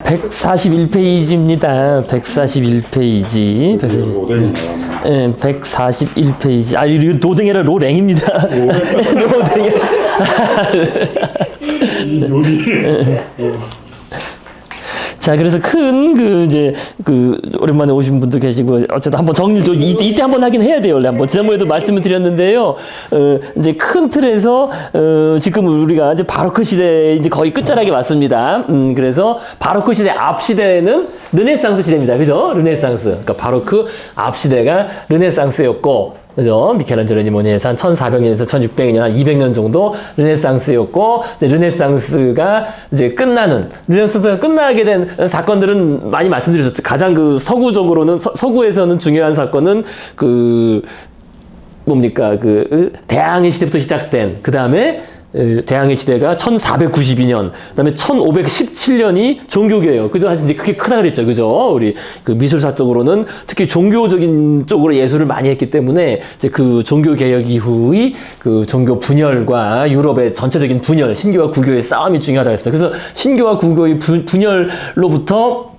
141페이지입니다. 141페이지. 네, 141페이지. 아, 이거 노댕이라 로랭입니다. 로댕이. 자, 그래서 오랜만에 오신 분도 계시고, 어쨌든 한번 정리를 좀, 이때 한번 하긴 해야 돼요. 원래 한번. 지난번에도 말씀을 드렸는데요. 이제 큰 틀에서, 지금 우리가 이제 바로크 시대 이제 거의 끝자락에 왔습니다. 그래서 바로크 시대 앞 시대는 르네상스 시대입니다. 그죠? 르네상스. 그러니까 바로크 앞 시대가 르네상스였고, 그죠? 미켈란젤로니 뭐니 해서 한 1400년에서 1600년, 한 200년 정도 르네상스였고, 르네상스가 이제 르네상스가 끝나게 된 사건들은 많이 말씀드렸죠. 가장 서구적으로는, 서구에서는 중요한 사건은 대항해 시대부터 시작된, 그 다음에 대항해 시대가 1492년, 그다음에 1517년이 종교개혁. 그죠? 사실 이제 그게 크다 그랬죠. 그죠? 우리 미술사적으로는 특히 종교적인 쪽으로 예술을 많이 했기 때문에 이제 그 종교개혁 이후의 종교 분열과 유럽의 전체적인 분열, 신교와 구교의 싸움이 중요하다고 했습니다. 그래서 신교와 구교의 분열로부터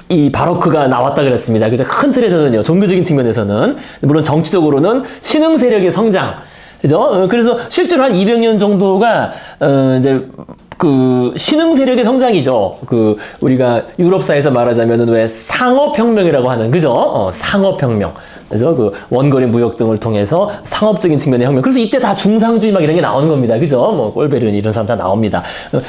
이 바로크가 나왔다 그랬습니다. 그래서 큰 틀에서는요, 종교적인 측면에서는, 물론 정치적으로는 신흥 세력의 성장, 그죠? 그래서 실제로 한 200년 정도가, 이제, 신흥 세력의 성장이죠. 우리가 유럽사에서 말하자면은 왜 상업혁명이라고 하는, 그죠? 상업혁명. 그죠? 원거리 무역 등을 통해서 상업적인 측면의 혁명. 그래서 이때 다 중상주의 막 이런 게 나오는 겁니다. 그죠? 꼴베르니 이런 사람 다 나옵니다.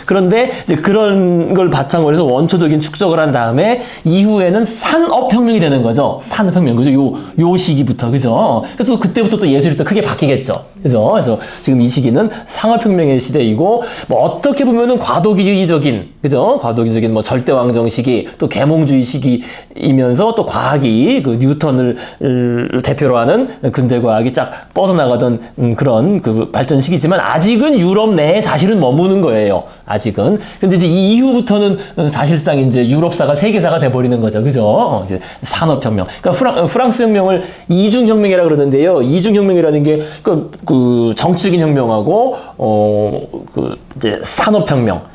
그런데 이제 그런 걸 바탕으로 해서 원초적인 축적을 한 다음에 이후에는 산업혁명이 되는 거죠. 산업혁명. 그죠? 요 시기부터. 그죠? 그래서 그때부터 또 예술이 또 크게 바뀌겠죠. 그죠? 그래서 지금 이 시기는 상업혁명의 시대이고, 어떻게 보면은 과도기적인, 그죠? 과도기적인 절대왕정 시기, 또 계몽주의 시기이면서 또 과학이 뉴턴을 대표로 하는 근대과학이 쫙 뻗어나가던 그런 발전 시기지만, 아직은 유럽 내에 사실은 머무는 거예요. 아직은. 근데 이제 이 이후부터는 사실상 이제 유럽사가 세계사가 돼버리는 거죠. 그죠? 이제 산업혁명. 그러니까 프랑스 혁명을 이중혁명이라고 그러는데요. 이중혁명이라는 게 정치적인 혁명하고, 이제 산업혁명.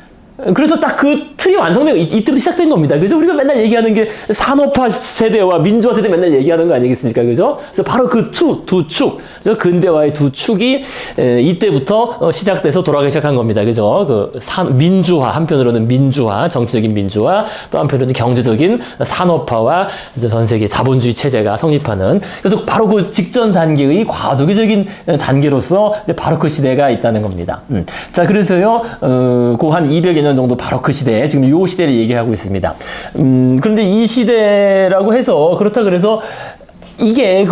그래서 딱 그 틀이 완성되고 이때부터 시작된 겁니다. 그죠? 우리가 맨날 얘기하는 게 산업화 세대와 민주화 세대 맨날 얘기하는 거 아니겠습니까? 그죠? 그래서 바로 두 축, 그죠? 근대화의 두 축이 이때부터 시작돼서 돌아가기 시작한 겁니다. 그죠? 민주화, 한편으로는 민주화, 정치적인 민주화, 또 한편으로는 경제적인 산업화와 전 세계 자본주의 체제가 성립하는, 그래서 바로 그 직전 단계의 과도기적인 단계로서 이제 바로크 시대가 있다는 겁니다. 자, 그래서요, 한 200여 년 정도 바로크 시대, 지금 이 시대를 얘기하고 있습니다. 그런데 이 시대라고 해서, 그렇다 그래서 이게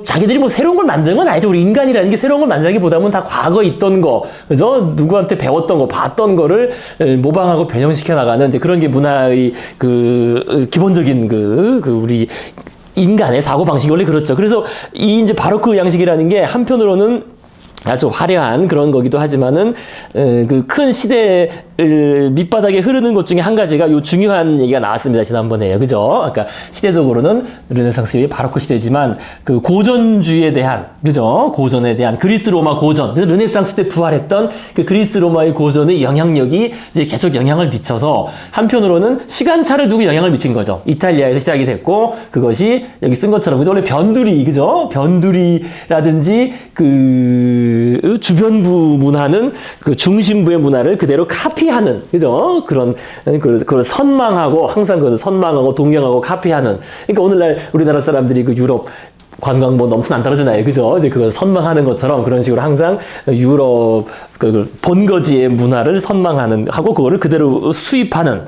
자기들이 새로운 걸 만드는 건 아니죠. 우리 인간이라는 게 새로운 걸 만들기보다는 다 과거에 있던 거, 그죠? 누구한테 배웠던 거, 봤던 거를 모방하고 변형시켜 나가는 이제 그런 게 문화의 기본적인 우리 인간의 사고 방식이 원래 그렇죠. 그래서 이 이제 바로크 양식이라는 게 한편으로는 아주 화려한 그런 거기도 하지만은, 큰 시대를 밑바닥에 흐르는 것 중에 한 가지가 요 중요한 얘기가 나왔습니다. 지난번에요. 그죠? 그러니까 시대적으로는 르네상스의 바로크 시대지만, 고전주의에 대한, 그죠? 고전에 대한 그리스 로마 고전. 그래서 르네상스 때 부활했던 그리스 로마의 고전의 영향력이 이제 계속 영향을 미쳐서, 한편으로는 시간차를 두고 영향을 미친 거죠. 이탈리아에서 시작이 됐고, 그것이 여기 쓴 것처럼, 그죠? 원래 변두리, 그죠? 변두리라든지 주변부 문화는 중심부의 문화를 그대로 카피하는, 그죠? 그걸 선망하고, 항상 선망하고, 동경하고, 카피하는. 그러니까 오늘날 우리나라 사람들이 유럽 관광 넘치는 안 따르잖아요. 그죠? 이제 그걸 선망하는 것처럼 그런 식으로 항상 유럽, 본거지의 문화를 하고, 그거를 그대로 수입하는,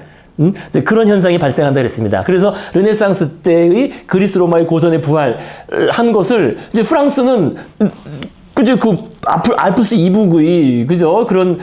이제 그런 현상이 발생한다 그랬습니다. 그래서 르네상스 때의 그리스 로마의 고전에 부활한 것을 이제 프랑스는 그죠? 알프스 이북의, 그죠? 그런,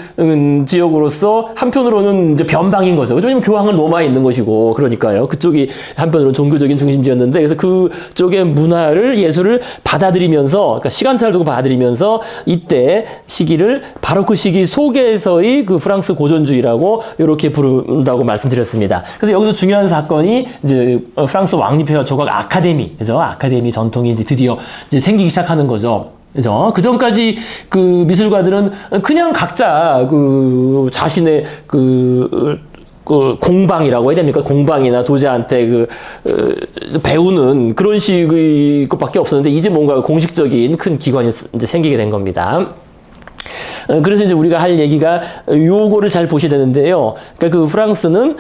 지역으로서 한편으로는 이제 변방인 거죠. 왜냐면 교황은 로마에 있는 것이고, 그러니까요. 그쪽이 한편으로는 종교적인 중심지였는데, 그래서 그쪽의 문화를, 예술을 받아들이면서, 그러니까 시간차를 두고 받아들이면서, 이때 시기를 바로크 시기 속에서의 프랑스 고전주의라고 이렇게 부른다고 말씀드렸습니다. 그래서 여기서 중요한 사건이 이제 프랑스 왕립회화 조각 아카데미, 그죠? 아카데미 전통이 이제 드디어 이제 생기기 시작하는 거죠. 그죠? 그 전까지 미술가들은 그냥 각자 자신의 그 공방이라고 해야 됩니까? 공방이나 도자한테 배우는 그런 식의 것밖에 없었는데 이제 뭔가 공식적인 큰 기관이 이제 생기게 된 겁니다. 그래서 이제 우리가 할 얘기가 요거를 잘 보셔야 되는데요. 그러니까 그 프랑스는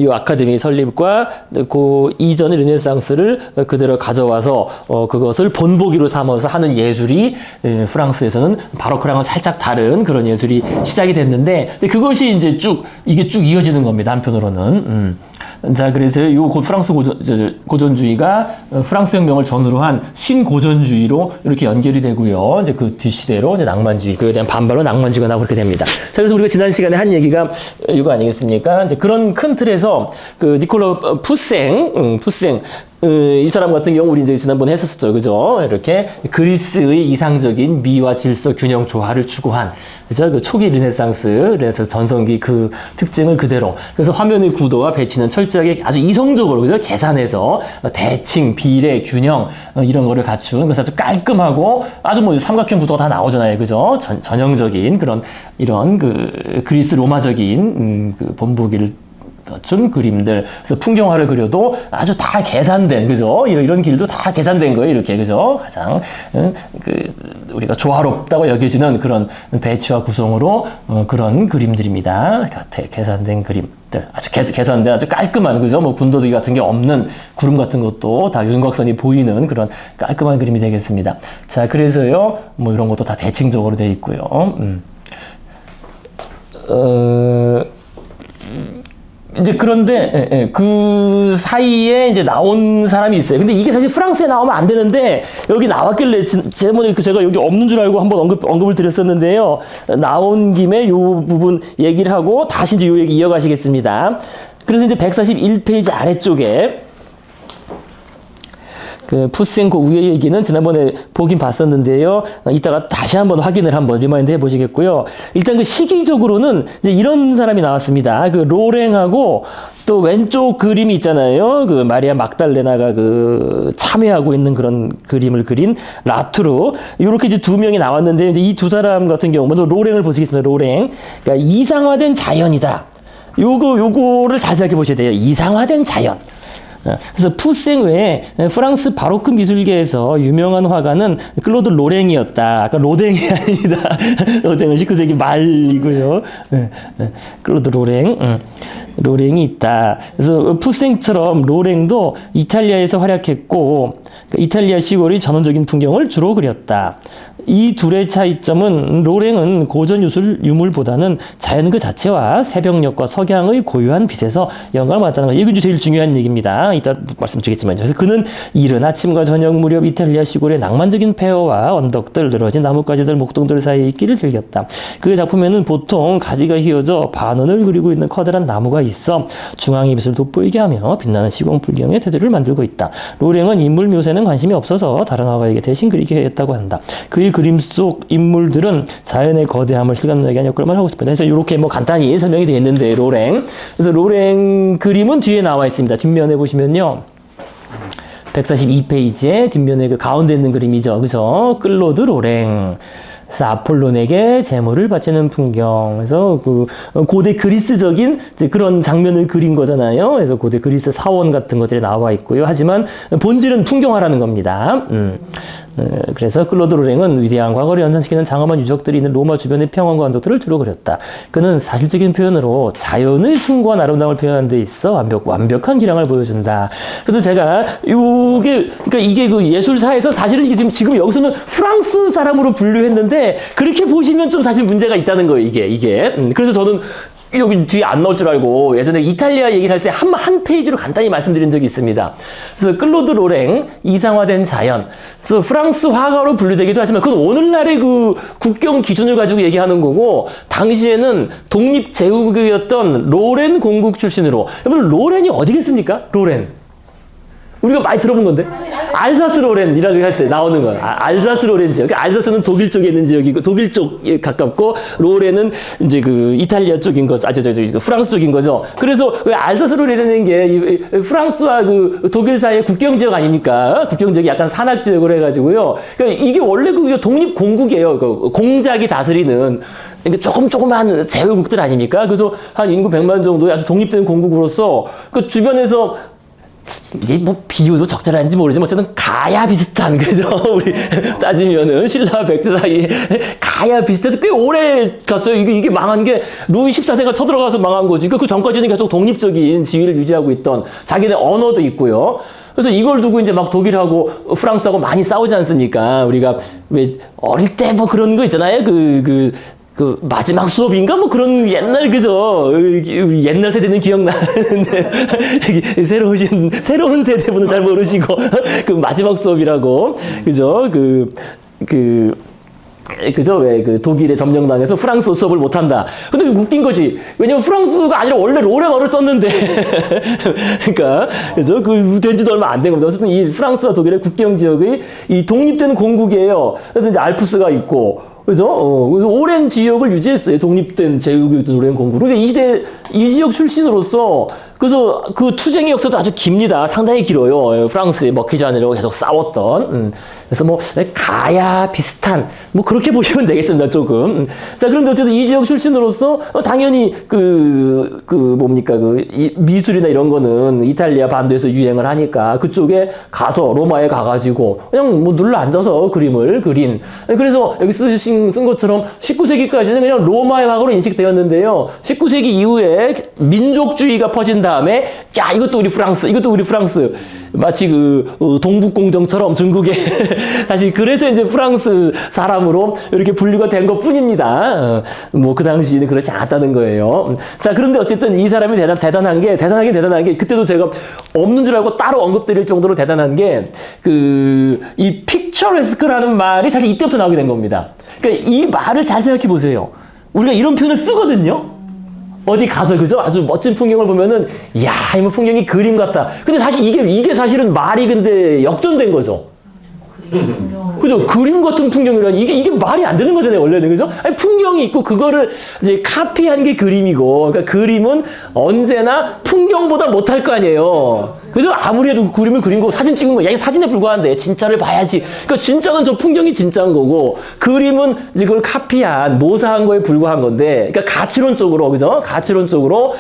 요 아카데미 설립과 그 이전의 르네상스를 그대로 가져와서 그것을 본보기로 삼아서 하는 예술이 프랑스에서는 바로크랑은 살짝 다른 그런 예술이 시작이 됐는데 그것이 이제 이게 쭉 이어지는 겁니다. 한편으로는. 자, 그래서 요 프랑스 고전주의가 프랑스 혁명을 전후로 한 신고전주의로 이렇게 연결이 되고요. 이제 그 뒷시대로 이제 낭만주의, 그에 대한 반발로 낭만주의가 나오고 그렇게 됩니다. 자, 그래서 우리가 지난 시간에 한 얘기가 이거 아니겠습니까? 이제 그런 큰 틀에서 그 니콜라 푸생, 이 사람 같은 경우 우리 이제 지난번에 했었죠. 그죠? 이렇게 그리스의 이상적인 미와 질서 균형 조화를 추구한, 그죠? 그 초기 르네상스 전성기 그 특징을 그대로. 그래서 화면의 구도와 배치는 철저하게 아주 이성적으로, 그죠? 계산해서 대칭, 비례, 균형, 이런 거를 갖춘, 그래서 아주 깔끔하고 아주 뭐 삼각형 구도가 다 나오잖아요. 그죠? 전형적인 그런, 이런 그 그리스 로마적인 그 본보기를 준 그림들. 그래서 풍경화를 그려도 아주 다 계산된, 그죠? 이런 길도 다 계산된 거예요. 이렇게, 그죠? 가장, 우리가 조화롭다고 여겨지는 그런 배치와 구성으로, 그런 그림들입니다. 계산된 그림들. 아주 계산된 아주 깔끔한, 그죠? 뭐 군더더기 같은 게 없는 구름 같은 것도 다 윤곽선이 보이는 그런 깔끔한 그림이 되겠습니다. 자, 그래서요, 뭐 이런 것도 다 대칭적으로 되어 있고요. 이제 그런데 그 사이에 이제 나온 사람이 있어요. 근데 이게 사실 프랑스에 나오면 안 되는데 여기 나왔길래 제가 여기 없는 줄 알고 한번 언급을 드렸었는데요. 나온 김에 요 부분 얘기를 하고 다시 이제 요 얘기 이어가시겠습니다. 그래서 이제 141페이지 아래쪽에 그 푸생 그 위의 얘기는 지난번에 보긴 봤었는데요. 이따가 다시 한번 확인을 한번 리마인드 해보시겠고요. 일단 그 시기적으로는 이제 이런 사람이 나왔습니다. 그 로랭하고 또 왼쪽 그림이 있잖아요. 그 마리아 막달레나가 그 참여하고 있는 그런 그림을 그린 라투르. 이렇게 이제 두 명이 나왔는데 이제 이 두 사람 같은 경우 먼저 로랭을 보시겠습니다. 로랭. 그러니까 이상화된 자연이다. 요거를 잘 생각해 보셔야 돼요. 이상화된 자연. 그래서 푸생 외에 프랑스 바로크 미술계에서 유명한 화가는 클로드 로랭이었다. 아까 로댕이 아닙니다. 로댕은 19세기 말이고요. 클로드 로랭이 있다. 그래서 푸생처럼 로랭도 이탈리아에서 활약했고 이탈리아 시골의 전원적인 풍경을 주로 그렸다. 이 둘의 차이점은 로랭은 고전 유물보다는 자연 그 자체와 새벽녘과 석양의 고유한 빛에서 영감을 받았다는 것. 이게 제일 중요한 얘기입니다. 이따 말씀드리겠지만. 그래서 그는 이른 아침과 저녁 무렵 이탈리아 시골의 낭만적인 폐허와 언덕들, 늘어진 나뭇가지들, 목동들 사이에 있기를 즐겼다. 그의 작품에는 보통 가지가 휘어져 반원을 그리고 있는 커다란 나무가 있어 중앙의 빛을 돋보이게 하며 빛나는 시공 풍경의 테두리를 만들고 있다. 로랭은 인물 묘사에는 관심이 없어서 다른 화가에게 대신 그리게 했다고 한다. 그의 그림 속 인물들은 자연의 거대함을 실감나게 하는 역할만 하고 싶다. 그래서 이렇게 뭐 간단히 설명이 되어 있는데 로랭. 그래서 로랭 그림은 뒤에 나와 있습니다. 뒷면에 보시면요. 142페이지에 뒷면에 그 가운데 있는 그림이죠. 그죠? 클로드 로랭. 그래서 아폴론에게 제물을 바치는 풍경. 그래서 그 고대 그리스적인 이제 그런 장면을 그린 거잖아요. 그래서 고대 그리스 사원 같은 것들이 나와 있고요. 하지만 본질은 풍경화라는 겁니다. 그래서 클로드 로랭은 위대한 과거를 연상시키는 장엄한 유적들이 있는 로마 주변의 평원과 언덕들을 주로 그렸다. 그는 사실적인 표현으로 자연의 숭고한 아름다움을 표현하는 데 있어 완벽한 기량을 보여준다. 그래서 제가 그러니까 이게 그 예술사에서 사실은 이게 지금 여기서는 프랑스 사람으로 분류했는데 그렇게 보시면 좀 사실 문제가 있다는 거예요. 이게. 그래서 저는 여기 뒤에 안 나올 줄 알고 예전에 이탈리아 얘기를 할 때 한 페이지로 간단히 말씀드린 적이 있습니다. 그래서 클로드 로랭, 이상화된 자연. 그래서 프랑스 화가로 분류되기도 하지만 그건 오늘날의 그 국경 기준을 가지고 얘기하는 거고 당시에는 독립 제국이었던 로렌 공국 출신으로 여러분 로렌이 어디겠습니까? 로렌. 우리가 많이 들어본 건데. 알사스 로렌이라고 할 때 나오는 거야. 알사스 로렌 지역. 알사스는 독일 쪽에 있는 지역이고, 독일 쪽에 가깝고, 로렌은 이제 그 이탈리아 쪽인 거죠. 프랑스 쪽인 거죠. 그래서 왜 알사스 로렌이라는 게 프랑스와 그 독일 사이의 국경 지역 아닙니까? 국경 지역이 약간 산악 지역으로 해가지고요. 그러니까 이게 원래 그 독립 공국이에요. 그 공작이 다스리는. 그러니까 조그만 제후국들 아닙니까? 그래서 한 인구 100만 정도의 아주 독립된 공국으로서 그 주변에서 이게 뭐 비유도 적절한지 모르지만 어쨌든 가야 비슷한 그죠? 우리 따지면은 신라와 백제 사이에 가야 비슷해서 꽤 오래 갔어요. 이게 망한 게 루이 14세가 쳐들어가서 망한 거지. 그 전까지는 계속 독립적인 지위를 유지하고 있던 자기네 언어도 있고요. 그래서 이걸 두고 이제 막 독일하고 프랑스하고 많이 싸우지 않습니까? 우리가 왜 어릴 때 뭐 그런 거 있잖아요. 그 마지막 수업인가 뭐 그런 옛날 그죠 옛날 세대는 기억나는데 새로운 세대분은 잘 모르시고 그 마지막 수업이라고 그죠 그죠? 왜, 독일에 점령당해서 프랑스 수업을 못한다. 근데 웃긴 거지. 왜냐면 프랑스가 아니라 원래 로렌어를 썼는데. 그러니까, 그죠? 된 지도 얼마 안 된 겁니다. 어쨌든 이 프랑스와 독일의 국경 지역의 이 독립된 공국이에요. 그래서 이제 알프스가 있고, 그죠? 그래서 오랜 지역을 유지했어요. 독립된 제국이었던 오랜 공국으로. 그러니까 이 지역 출신으로서 그래서 그 투쟁의 역사도 아주 깁니다. 상당히 길어요. 프랑스에 먹히지 않으려고 계속 싸웠던. 그래서 뭐 가야 비슷한 뭐 그렇게 보시면 되겠습니다. 조금. 자, 그런데 어쨌든 이 지역 출신으로서 당연히 이 미술이나 이런 거는 이탈리아 반도에서 유행을 하니까 그쪽에 가서 로마에 가가지고 그냥 뭐 눌러 앉아서 그림을 그린. 그래서 여기 쓴 것처럼 19세기까지는 그냥 로마의 화가로 인식되었는데요. 19세기 이후에 민족주의가 퍼진 다음에 야 이것도 우리 프랑스 마치 동북공정처럼 중국에 사실 그래서 이제 프랑스 사람으로 이렇게 분류가 된 것뿐입니다. 뭐 그 당시에는 그렇지 않았다는 거예요. 자, 그런데 어쨌든 이 사람이 대단한 게 그때도 제가 없는 줄 알고 따로 언급드릴 정도로 대단한 게 이 픽처레스크라는 말이 사실 이때부터 나오게 된 겁니다. 그러니까 이 말을 잘 생각해 보세요. 우리가 이런 표현을 쓰거든요. 어디 가서 그죠? 아주 멋진 풍경을 보면은 야, 이 풍경이 그림 같다. 근데 사실 이게 사실은 말이 근데 역전된 거죠. 그죠? 그림 같은 풍경이라니 이게 말이 안 되는 거잖아요, 원래는. 그죠? 아니, 풍경이 있고 그거를 이제 카피한 게 그림이고, 그러니까 그림은 언제나 풍경보다 못할 거 아니에요. 그죠? 아무리 해도 그림을 그린 거 사진 찍은 거, 야, 이 사진에 불과한데 진짜를 봐야지. 그러니까 진짜는 저 풍경이 진짜인 거고, 그림은 이제 그걸 카피한, 모사한 거에 불과한 건데, 그러니까 가치론적으로, 그죠? 가치론적으로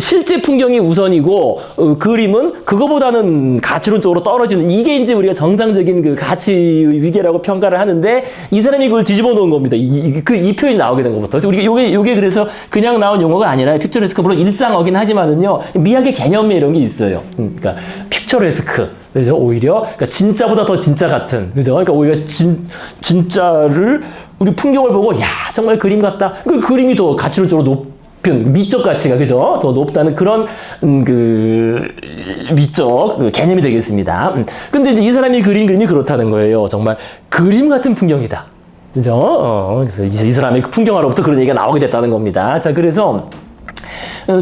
실제 풍경이 우선이고 그림은 그거보다는 가치론적으로 떨어지는 이게 이제 우리가 정상적인 가치 위계라고 평가를 하는데 이 사람이 그걸 뒤집어 놓은 겁니다. 이 표현이 나오게 된 것부터. 그래서 우리가 요게 그래서 그냥 나온 용어가 아니라 픽처레스크 물론 일상어긴 하지만은요 미학의 개념에 이런 게 있어요. 그러니까 픽처레스크 그래서 오히려 그러니까 진짜보다 더 진짜 같은 그죠? 그러니까 오히려 진짜를 우리 풍경을 보고 야 정말 그림 같다. 그 그림이 더 가치론적으로 미적 가치가 그죠? 더 높다는 그런 미적 개념이 되겠습니다. 근데 이제 이 사람이 그린 그림이 그렇다는 거예요. 정말 그림 같은 풍경이다. 그죠? 그래서 이 사람의 풍경화로부터 그런 얘기가 나오게 됐다는 겁니다. 자, 그래서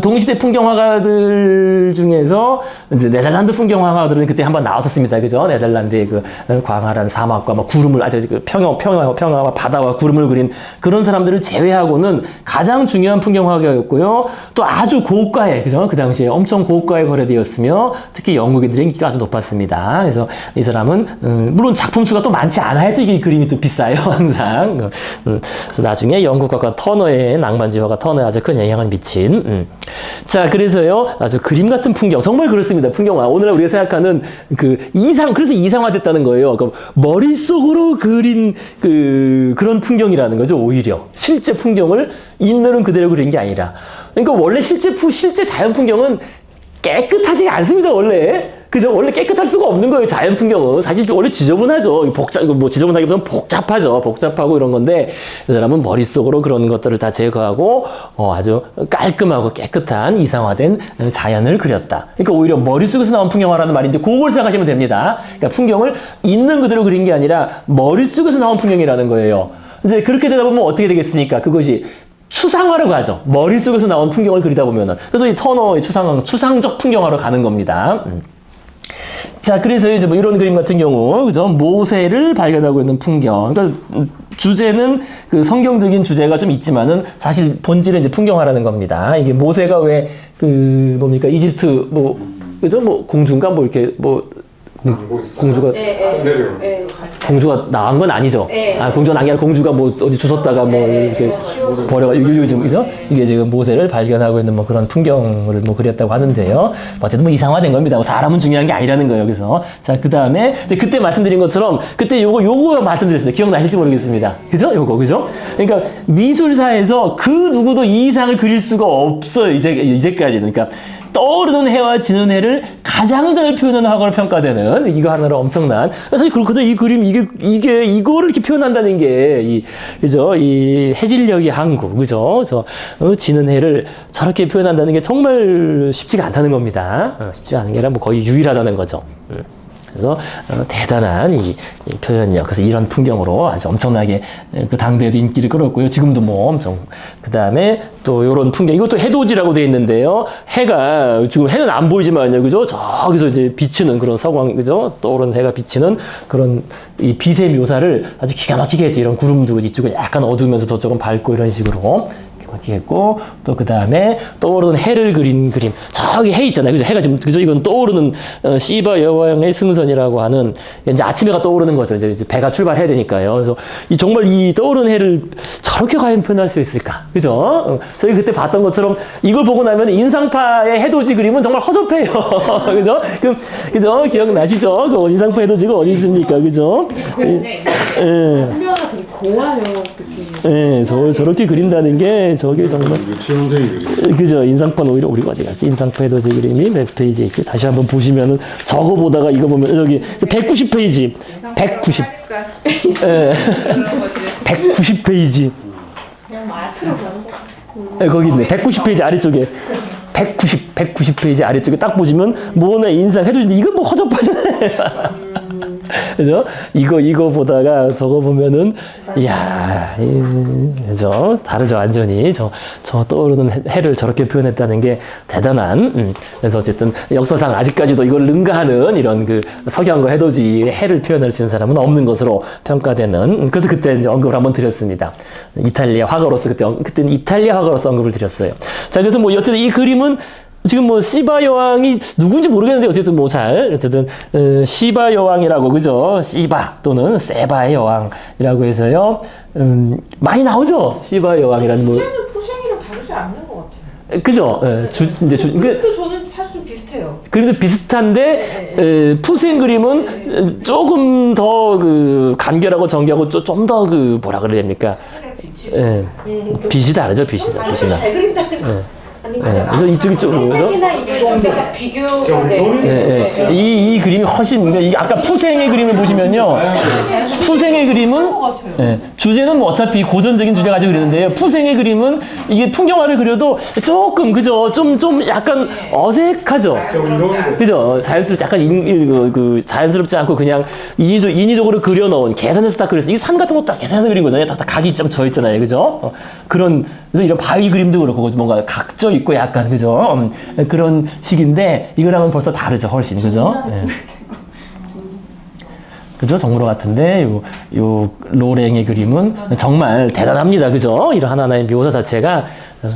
동시대 풍경화가들 중에서 이제 네덜란드 풍경화가들은 그때 한번 나왔었습니다. 그죠? 네덜란드의 광활한 사막과 막 구름을 아주 평화와 바다와 구름을 그린 그런 사람들을 제외하고는 가장 중요한 풍경화가였고요. 또 아주 고가의 그죠? 그 당시에 엄청 고가의 거래되었으며 특히 영국인들의 인기가 아주 높았습니다. 그래서 이 사람은 물론 작품 수가 또 많지 않아야 또 이게 그림이 또 비싸요. 항상. 그래서 나중에 영국 화가 터너의 낭만주의 화가 터너에 아주 큰 영향을 미친 자, 그래서요, 아주 그림 같은 풍경. 정말 그렇습니다. 풍경화. 오늘 우리가 생각하는 그래서 이상화됐다는 거예요. 그러니까 머릿속으로 그린 그런 풍경이라는 거죠, 오히려. 실제 풍경을 있는 그대로 그린 게 아니라. 그러니까 원래 실제 자연 풍경은 깨끗하지 않습니다, 원래. 그죠? 원래 깨끗할 수가 없는 거예요, 자연 풍경은. 사실 원래 지저분하죠. 지저분하기보다는 복잡하죠. 복잡하고 이런 건데, 이 사람은 머릿속으로 그런 것들을 다 제거하고, 아주 깔끔하고 깨끗한 이상화된 자연을 그렸다. 그러니까 오히려 머릿속에서 나온 풍경화라는 말인데, 그걸 생각하시면 됩니다. 그러니까 풍경을 있는 그대로 그린 게 아니라, 머릿속에서 나온 풍경이라는 거예요. 이제 그렇게 되다 보면 어떻게 되겠습니까? 그것이 추상화로 가죠. 머릿속에서 나온 풍경을 그리다 보면은. 그래서 이 터너의 추상적 풍경화로 가는 겁니다. 자, 그래서 이제 뭐 이런 그림 같은 경우, 그죠? 모세를 발견하고 있는 풍경. 그러니까 주제는 그 성경적인 주제가 좀 있지만은 사실 본질은 이제 풍경화라는 겁니다. 이게 모세가 왜 그 뭡니까? 이집트 뭐 그죠? 뭐 공주인가 뭐 이렇게 뭐 공주가 공주가 나간 건 아니죠. 아, 공주가 나간 게 아니라 공주가 뭐 어디 주웠다가 뭐 이렇게 버려가지고 지금 그죠? 이게 지금 모세를 발견하고 있는 뭐 그런 풍경을 뭐 그렸다고 하는데요. 어쨌든 뭐 이상화된 겁니다. 뭐 사람은 중요한 게 아니라는 거예요. 여기서 자, 그 다음에 이제 그때 말씀드린 것처럼 그때 요거 말씀드렸습니다. 기억나실지 모르겠습니다. 그죠? 요거 그죠? 그러니까 미술사에서 그 누구도 이 이상을 그릴 수가 없어요. 이제까지는. 그러니까 떠오르는 해와 지는 해를 가장 잘 표현하는 화가로 평가되는 이거 하나로 엄청난. 사실 그렇거든. 이 그림 이거를 이렇게 표현한다는 게 그죠? 이 해질녘의 항구 그죠? 지는 해를 저렇게 표현한다는 게 정말 쉽지가 않다는 겁니다. 쉽지 않은 게 아니라 뭐 거의 유일하다는 거죠. 그래서 대단한 이 표현력. 그래서 이런 풍경으로 아주 엄청나게 그 당대에도 인기를 끌었고요. 지금도 뭐 엄청. 그 다음에 또 이런 풍경. 이것도 해돋이라고 되어 있는데요. 해가 지금 해는 안 보이지만요, 그죠? 저기서 이제 비치는 그런 서광, 그죠? 떠오르는 해가 비치는 그런 이 빛의 묘사를 아주 기가 막히게 했지. 이런 구름도 이쪽은 약간 어두우면서 저쪽은 밝고 이런 식으로. 했고 또 그 다음에 떠오르는 해를 그린 그림. 저기 해 있잖아요. 그죠? 해가 지금 그죠? 이건 떠오르는 시바 여왕의 승선이라고 하는 이제 아침해가 떠오르는 거죠. 이제 배가 출발해야 되니까요. 그래서 정말 이 떠오르는 해를 저렇게 과연 표현할 수 있을까? 그죠? 저희 그때 봤던 것처럼 이걸 보고 나면 인상파의 해돋이 그림은 정말 허접해요. 그죠? 그죠? 기억나시죠? 그 인상파 해돋이가 어디 있습니까? 그죠? 고와요. 예, 저렇게 그린다는 게 저게 정말 유치원생이 그림. 그죠? 인상판 오히려 우리가 어디 갔지? 인상파 해돋이 그림이 몇 페이지에 있지? 다시 한번 보시면은 저거 보다가 이거 보면 여기 190페이지. 190. 예. 190페이지. 그냥 아트로 가는 거. 예, 거기 있네. 190페이지 아래쪽에. 190페이지 아래쪽에 딱 보시면 뭐네 인상 해돋이 이거 뭐 허접하잖아요. 그죠? 이거 보다가 저거 보면은, 이야, 그죠? 다르죠, 완전히. 저 떠오르는 해를 저렇게 표현했다는 게 대단한, 그래서 어쨌든 역사상 아직까지도 이걸 능가하는 이런 그 석양과 해돋이 해를 표현할 수 있는 사람은 없는 것으로 평가되는, 그래서 그때 이제 언급을 한번 드렸습니다. 이탈리아 화가로서 그때는 이탈리아 화가로서 언급을 드렸어요. 자, 그래서 뭐 어쨌든 이 그림은 지금 뭐 시바 여왕이 누군지 모르겠는데 어쨌든 시바 여왕이라고 그죠? 시바 또는 세바의 여왕이라고 해서요. 많이 나오죠. 시바 여왕이라는 뭐. 주제는 포생이랑 다르지 않는 것 같아요. 그죠? 그림도 저는 사실 좀 비슷해요. 그림도 비슷한데 푸생 그림은 조금 더 그 간결하고 정교하고 좀 더 그 뭐라 그래야 됩니까? 빛이 다르죠. 빛이 나. 잘 그린다는 거. 그래서 이쪽이 좀 색이나 이게 좀 비교가 이 그림이 훨씬 이게 아까 푸생의 그림을 보시면요. 푸생의 그림은 주제는 뭐 어차피 고전적인 주제 가지고 그리는데요. 푸생의 그림은 이게 풍경화를 그려도 조금 그죠? 좀 약간 어색하죠. 그죠? 자연스럽지 약간 그 자연스럽지 않고 그냥 인위적으로 그려놓은 계산해서 딱 그렸어요. 이 산 같은 것도 다 계산해서 그린 거잖아요. 다 각이 좀 져 있잖아요. 그죠? 그래서 이런 바위 그림도 그렇고 뭔가 각져 있고 약간 그죠? 그런 식인데 이거랑은 벌써 다르죠. 훨씬 그죠? 그죠? 정물호 같은데 요 로랭의 그림은 정말 대단합니다. 그죠? 이런 하나하나의 묘사 자체가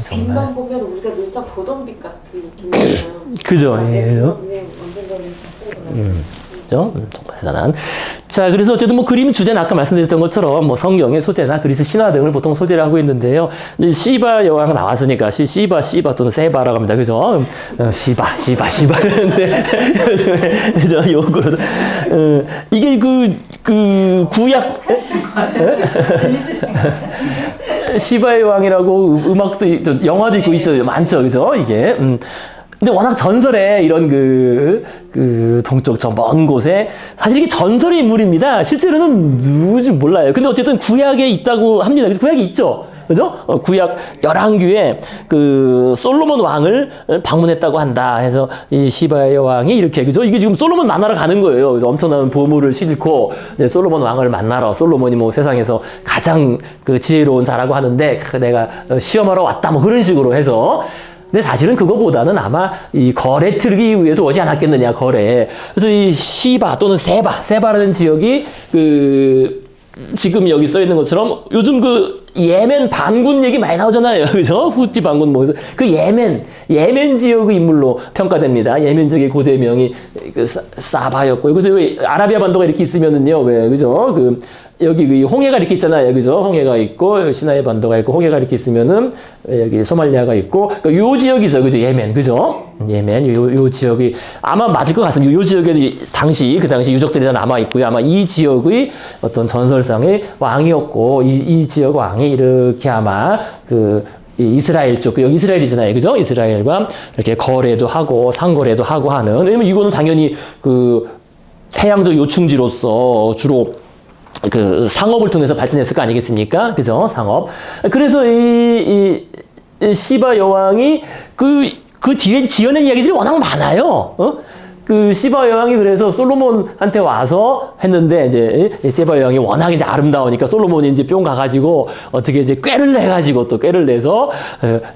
정말 빛만 보면 우리가 늘상 보던 빛 같은 느낌이에요. 그죠? 그죠? 정말 대단한. 자, 그래서 어쨌든 뭐 그림 주제는 아까 말씀드렸던 것처럼 뭐 성경의 소재나 그리스 신화 등을 보통 소재를 하고 있는데요. 시바 여왕 나왔으니까 시바 또는 세바라고 합니다. 그죠? 시바 이러는데 그죠? 요거로 이게 그 구약 시바의 왕이라고 음악도 영화도 있고 있죠. 많죠. 그죠? 이게 근데 워낙 전설에 이런 그 동쪽 저 먼 곳에 사실 이게 전설의 인물입니다. 실제로는 누군지 몰라요. 근데 어쨌든 구약에 있다고 합니다. 그래서 구약이 있죠. 그죠? 구약 열왕기에 그 솔로몬 왕을 방문했다고 한다 해서 이 시바의 왕이 이렇게 그죠? 이게 지금 솔로몬 만나러 가는 거예요. 그래서 엄청난 보물을 싣고 솔로몬 왕을 만나러 솔로몬이 뭐 세상에서 가장 그 지혜로운 자라고 하는데 내가 시험하러 왔다 뭐 그런 식으로 해서 근데 사실은 그거보다는 아마 이 거래 틀기 위해서 오지 않았겠느냐, 거래. 그래서 이 시바 또는 세바라는 지역이 지금 여기 써 있는 것처럼 요즘 예멘 반군 얘기 많이 나오잖아요. 그죠? 후티 반군 뭐, 그 예멘 지역의 인물로 평가됩니다. 예멘 지역의 고대명이 사바였고요. 그래서 왜 아라비아 반도가 이렇게 있으면은요, 왜, 그죠? 여기 홍해가 이렇게 있잖아요. 그죠? 홍해가 있고, 시나이 반도가 있고, 홍해가 이렇게 있으면은, 여기 소말리아가 있고, 그러니까 요 지역이죠. 그죠? 예멘. 그죠? 예멘. 요 지역이, 아마 맞을 것 같습니다. 요 지역에 그 당시 유적들이 다 남아있고요. 아마 이 지역의 어떤 전설상의 왕이었고, 이 지역 왕이 이렇게 아마 이 이스라엘 쪽, 여기 이스라엘이잖아요. 그죠? 이스라엘과 이렇게 거래도 하고, 상거래도 하고 하는, 왜냐면 이거는 당연히 해양적 요충지로서 주로 상업을 통해서 발전했을 거 아니겠습니까? 그죠? 상업. 그래서 이 시바 여왕이 그 뒤에 지어낸 이야기들이 워낙 많아요. 시바 여왕이 그래서 솔로몬한테 와서 했는데, 이제, 시바 여왕이 워낙 이제 아름다우니까 솔로몬이 이제 뿅 가가지고, 어떻게 이제 꾀를 내가지고 또 꾀를 내서,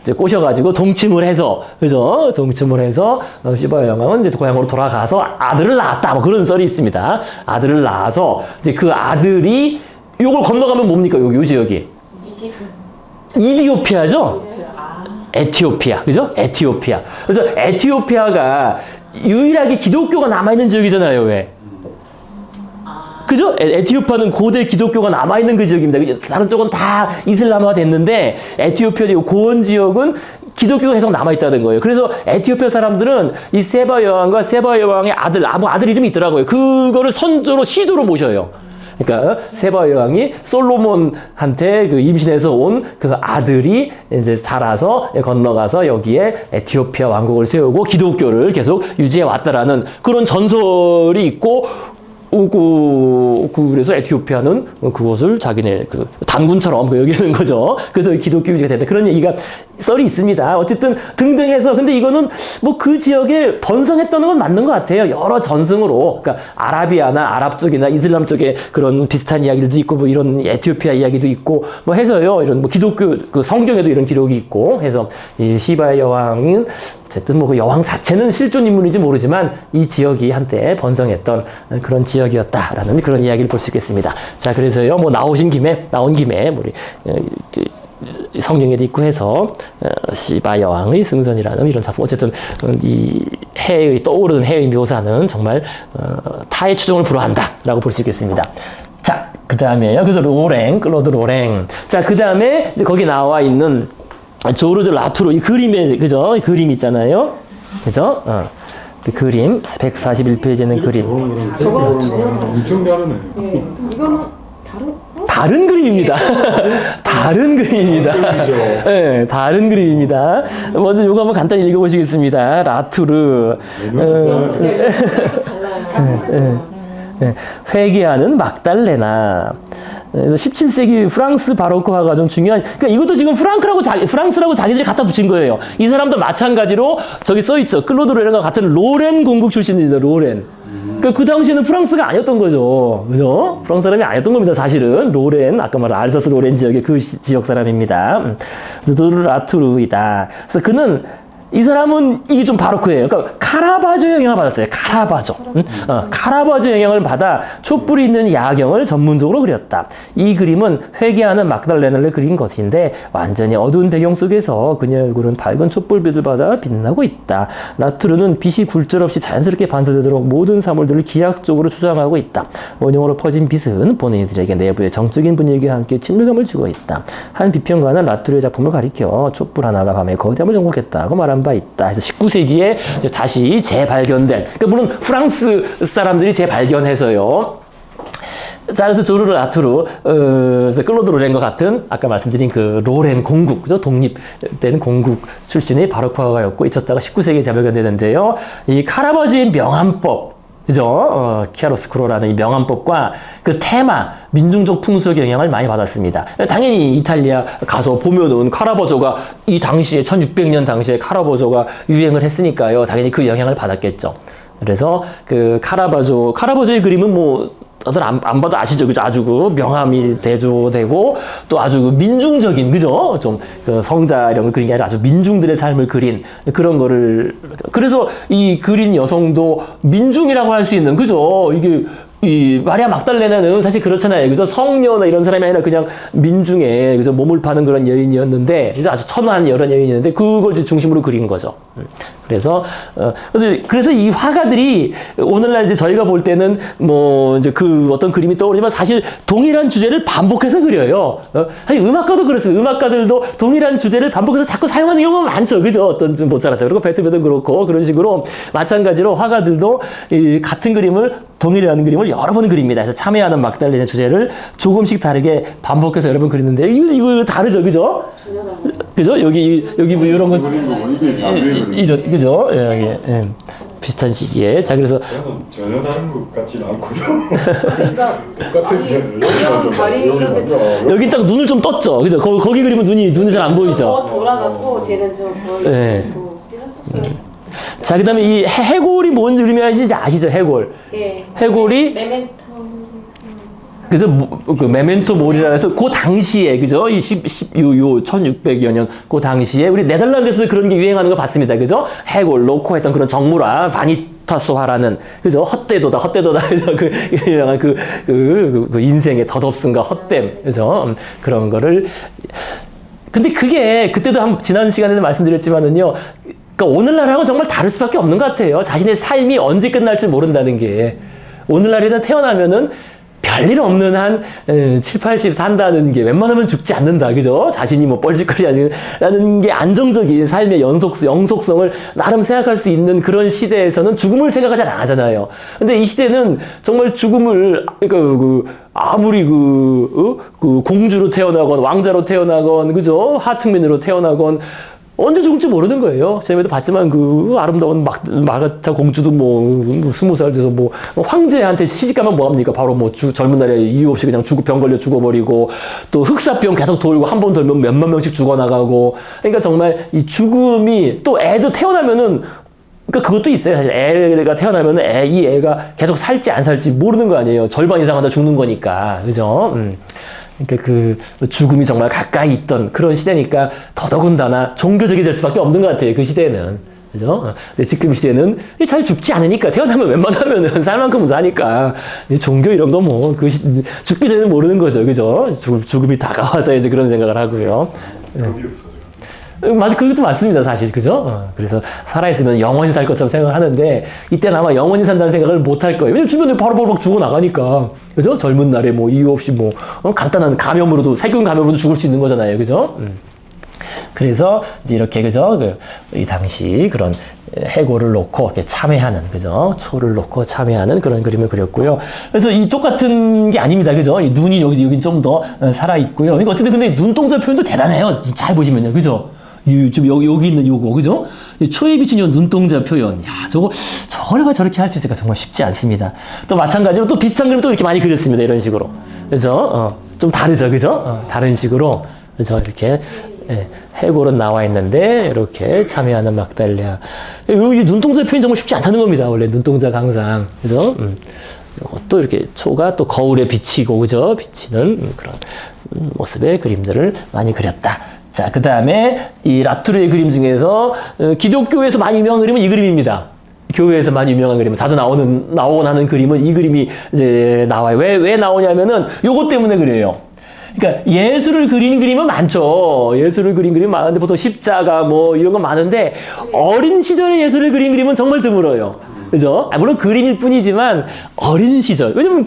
이제 꼬셔가지고 동침을 해서, 그죠? 동침을 해서, 시바 여왕은 이제 고향으로 돌아가서 아들을 낳았다. 뭐 그런 썰이 있습니다. 아들을 낳아서, 이제 그 아들이, 요걸 건너가면 뭡니까? 요 지역이. 이디오피아죠? 에티오피아. 그죠? 에티오피아. 그래서 에티오피아가 유일하게 기독교가 남아있는 지역이잖아요, 왜? 그죠? 에티오피아는 고대 기독교가 남아있는 그 지역입니다. 다른 쪽은 다 이슬람화 됐는데, 에티오피아의 고원 지역은 기독교가 계속 남아있다는 거예요. 그래서 에티오피아 사람들은 이 세바 여왕과 세바 여왕의 아들 이름이 있더라고요. 그거를 시조로 모셔요. 그러니까 세바 여왕이 솔로몬한테 임신해서 온 그 아들이 이제 살아서 건너가서 여기에 에티오피아 왕국을 세우고 기독교를 계속 유지해 왔다라는 그런 전설이 있고, 그래서 에티오피아는 그것을 자기네 단군처럼 여기는 거죠. 그래서 기독교 유지가 됐다. 그런 얘기가 썰이 있습니다. 어쨌든 등등 해서, 근데 이거는 뭐 그 지역에 번성했던 건 맞는 것 같아요. 여러 전승으로. 그러니까 아라비아나 아랍 쪽이나 이슬람 쪽에 그런 비슷한 이야기들도 있고, 뭐 이런 에티오피아 이야기도 있고, 뭐 해서요. 이런 뭐 기독교, 성경에도 이런 기록이 있고 해서 이 시바 여왕은 어쨌든 뭐 그 여왕 자체는 실존 인물인지 모르지만 이 지역이 한때 번성했던 그런 지역이었다라는 그런 이야기를 볼 수 있겠습니다. 자, 그래서요, 뭐 나온 김에 우리 성경에도 있고 해서 시바 여왕의 승선이라는 이런 작품, 어쨌든 이 떠오르는 해의 묘사는 정말 타의 추종을 불허한다라고 볼 수 있겠습니다. 자, 그 다음에요. 그래서 클로드 로랭. 자, 그 다음에 이제 거기 나와 있는 조르주 라투르, 이 그림에, 그죠? 이 그림 있잖아요. 그죠? 그 그림, 141페이지는 그림. 엄청 다르네. 네. 이거는 다른 그림입니다. 다른 그림입니다. 네, 다른 그림입니다. 먼저 요거 한번 간단히 읽어보시겠습니다. 라투르. 회개하는 막달레나. 그래서 17세기 프랑스 바로크화가 좀 중요한, 그러니까 이것도 지금 프랑스라고 자기들이 갖다 붙인 거예요. 이 사람도 마찬가지로 저기 써있죠. 클로드 로렌과 같은 로렌 공국 출신입니다. 로렌. 그러니까 그 당시에는 프랑스가 아니었던 거죠. 그죠? 프랑스 사람이 아니었던 겁니다. 사실은. 로렌, 아까 말한 알사스 로렌 지역의 그 지역 사람입니다. 그래서 도르라투르이다. 그래서 그는, 이 사람은 이게 좀 바로크예요. 그러니까 카라바조 영향을 받았어요. 카라바조 영향을 받아 촛불이 있는 야경을 전문적으로 그렸다. 이 그림은 회개하는 막달레나를 그린 것인데 완전히 어두운 배경 속에서 그녀의 얼굴은 밝은 촛불빛을 받아 빛나고 있다. 라투르는 빛이 굴절없이 자연스럽게 반사되도록 모든 사물들을 기하학적으로 추정하고 있다. 원형으로 퍼진 빛은 본인들에게 내부의 정적인 분위기와 함께 친밀감을 주고 있다. 한 비평가는 라투르의 작품을 가리켜 촛불 하나가 밤의 거대함을 정복했다고 말한 바 있다. 그래서 19세기에 다시 재발견된, 그러니까 물론 프랑스 사람들이 재발견해서요. 자, 그래서 조르 라투르, 클로드 로렌과 같은 아까 말씀드린 그 로렌 공국, 그죠? 독립된 공국 출신의 바로크화가였고 잊혔다가 19세기에 재발견되는데요. 이 카라바조의 명암법, 그죠? 키아로스크로라는 이 명암법과 그 테마, 민중적 풍속의 영향을 많이 받았습니다. 당연히 이탈리아 가서 보면은 카라바조가 이 당시에 1600년 당시에 카라바조가 유행을 했으니까요. 당연히 그 영향을 받았겠죠. 그래서 그 카라바조의 그림은 뭐 다들 안 봐도 아시죠? 그죠? 아주 그 명암이 대조되고 또 아주 그 민중적인, 그죠? 좀 그 성자 이런 걸 그린 게 아니라 아주 민중들의 삶을 그린 그런 거를. 그래서 이 그린 여성도 민중이라고 할 수 있는, 그죠? 이게 이 마리아 막달레나는 사실 그렇잖아요. 그죠? 성녀나 이런 사람이 아니라 그냥 민중에 그죠? 몸을 파는 그런 여인이었는데, 그죠? 아주 천한 여러 여인이었는데 그걸 이제 중심으로 그린 거죠. 그래서 이 화가들이 오늘날 이제 저희가 볼 때는 뭐 이제 그 어떤 그림이 떠오르지만 사실 동일한 주제를 반복해서 그려요. 아니 음악가도 그랬어요. 음악가들도 동일한 주제를 반복해서 자꾸 사용하는 경우가 많죠. 그죠? 어떤 좀 모차르트 그리고 베토벤도 그렇고 그런 식으로 마찬가지로 화가들도 이 같은 그림을 동일한 그림을 여러 번 그립니다. 그래서 참여하는 막달레네 주제를 조금씩 다르게 반복해서 여러 번 그리는데 이거 다르죠, 그죠? 전혀 다른. 그죠? 여기 뭐 이런 거 이런 그죠? 예. 비슷한 시기에. 자, 그래서 전혀 다른 것 같지는 않고요. 그러니까 똑같은 이런 다리 이런 게 여기 딱 눈을 좀 떴죠, 그죠? 거기 그리면 눈이 잘 안 더 보이죠. 돌아갔고 쟤는 저 거의 네. 이런 떴어요. 자, 그다음에 이 해골이 뭔 그림인지 아시죠? 해골. 예. 해골이 메멘토. 그래서 그 메멘토 모리라 해서 그 당시에, 그죠? 이 1600여 년 그 당시에 우리 네덜란드에서 그런 게 유행하는 거 봤습니다. 그죠? 해골 놓고 했던 그런 정물화 바니타스화라는, 그죠? 헛되도다 그래서 그 유명한 그 인생의 덧없음과 헛됨, 그죠? 그런 거를. 근데 그게 그때도 지난 시간에도 말씀드렸지만은요. 그러니까 오늘날하고 정말 다를 수밖에 없는 것 같아요. 자신의 삶이 언제 끝날지 모른다는 게. 오늘날에는 태어나면은 별일 없는 한 7, 80 산다는 게 웬만하면 죽지 않는다. 그죠? 자신이 뭐 뻘짓거리라는 게 안정적인 삶의 영속성을 나름 생각할 수 있는 그런 시대에서는 죽음을 생각하지 안 하잖아요. 근데 이 시대는 정말 죽음을, 그러니까 아무리 그 공주로 태어나건 왕자로 태어나건, 그죠? 하층민으로 태어나건 언제 죽을지 모르는 거예요. 제가 봤지만 그 아름다운 마가타 공주도 뭐 20살 돼서 뭐 황제한테 시집가면 뭐합니까? 바로 뭐 젊은 날에 이유 없이 그냥 병 걸려 죽어버리고, 또 흑사병 계속 돌고 한 번 돌면 몇만 명씩 죽어나가고. 그러니까 정말 이 죽음이, 또 애도 태어나면은, 그러니까 그것도 있어요. 사실 애가 태어나면은 이 애가 계속 살지 안 살지 모르는 거 아니에요. 절반 이상 하다 죽는 거니까. 그죠? 그러니까 그 죽음이 정말 가까이 있던 그런 시대니까 더더군다나 종교적이 될 수밖에 없는 것 같아요. 그 시대는. 그죠? 근데 지금 시대는 잘 죽지 않으니까, 태어나면 웬만하면은 살 만큼 사니까 종교 이런 거 뭐 죽기 전에는 모르는 거죠. 그죠? 죽음이 다가와서 이제 그런 생각을 하고요. 맞아, 그것도 맞습니다, 사실. 그죠? 그래서 살아있으면 영원히 살 것처럼 생각을 하는데, 이때는 아마 영원히 산다는 생각을 못 할 거예요. 왜냐면 주변에 바로 죽어나가니까. 그죠? 젊은 날에 뭐 이유 없이 뭐, 간단한 감염으로도, 세균 감염으로도 죽을 수 있는 거잖아요. 그죠? 그래서 이제 이렇게, 그죠? 이 당시 그런 해골을 놓고 이렇게 참회하는, 그죠? 초를 놓고 참회하는 그런 그림을 그렸고요. 그래서 이 똑같은 게 아닙니다. 그죠? 이 눈이 여기 좀 더 살아있고요. 그러니까 어쨌든 근데 눈동자 표현도 대단해요. 잘 보시면요. 그죠? 지금 여기 있는 요거, 그죠? 초에 비친 요 눈동자 표현. 야, 저걸 저렇게 할 수 있을까? 정말 쉽지 않습니다. 또 마찬가지로 또 비슷한 그림 또 이렇게 많이 그렸습니다. 이런 식으로. 그래서, 좀 다르죠. 그죠? 다른 식으로. 그래서 이렇게, 해골은 나와 있는데, 이렇게 참여하는 막달레아. 여기 눈동자 표현 정말 쉽지 않다는 겁니다. 원래 눈동자가 항상. 그죠? 또 이렇게 초가 또 거울에 비치고, 그죠? 비치는 그런 모습의 그림들을 많이 그렸다. 자, 그 다음에 이 라투르의 그림 중에서 기독교에서 많이 유명한 그림은 이 그림입니다. 교회에서 많이 유명한 그림은, 자주 나오곤 하는 그림은 이 그림이 이제 나와요. 왜 나오냐면은 요것 때문에 그래요. 그러니까 예수를 그린 그림은 많죠. 예수를 그린 그림 많은데 보통 십자가 뭐 이런 거 많은데, 어린 시절에 예수를 그린 그림은 정말 드물어요. 그죠? 물론 그림일 뿐이지만 어린 시절. 왜냐면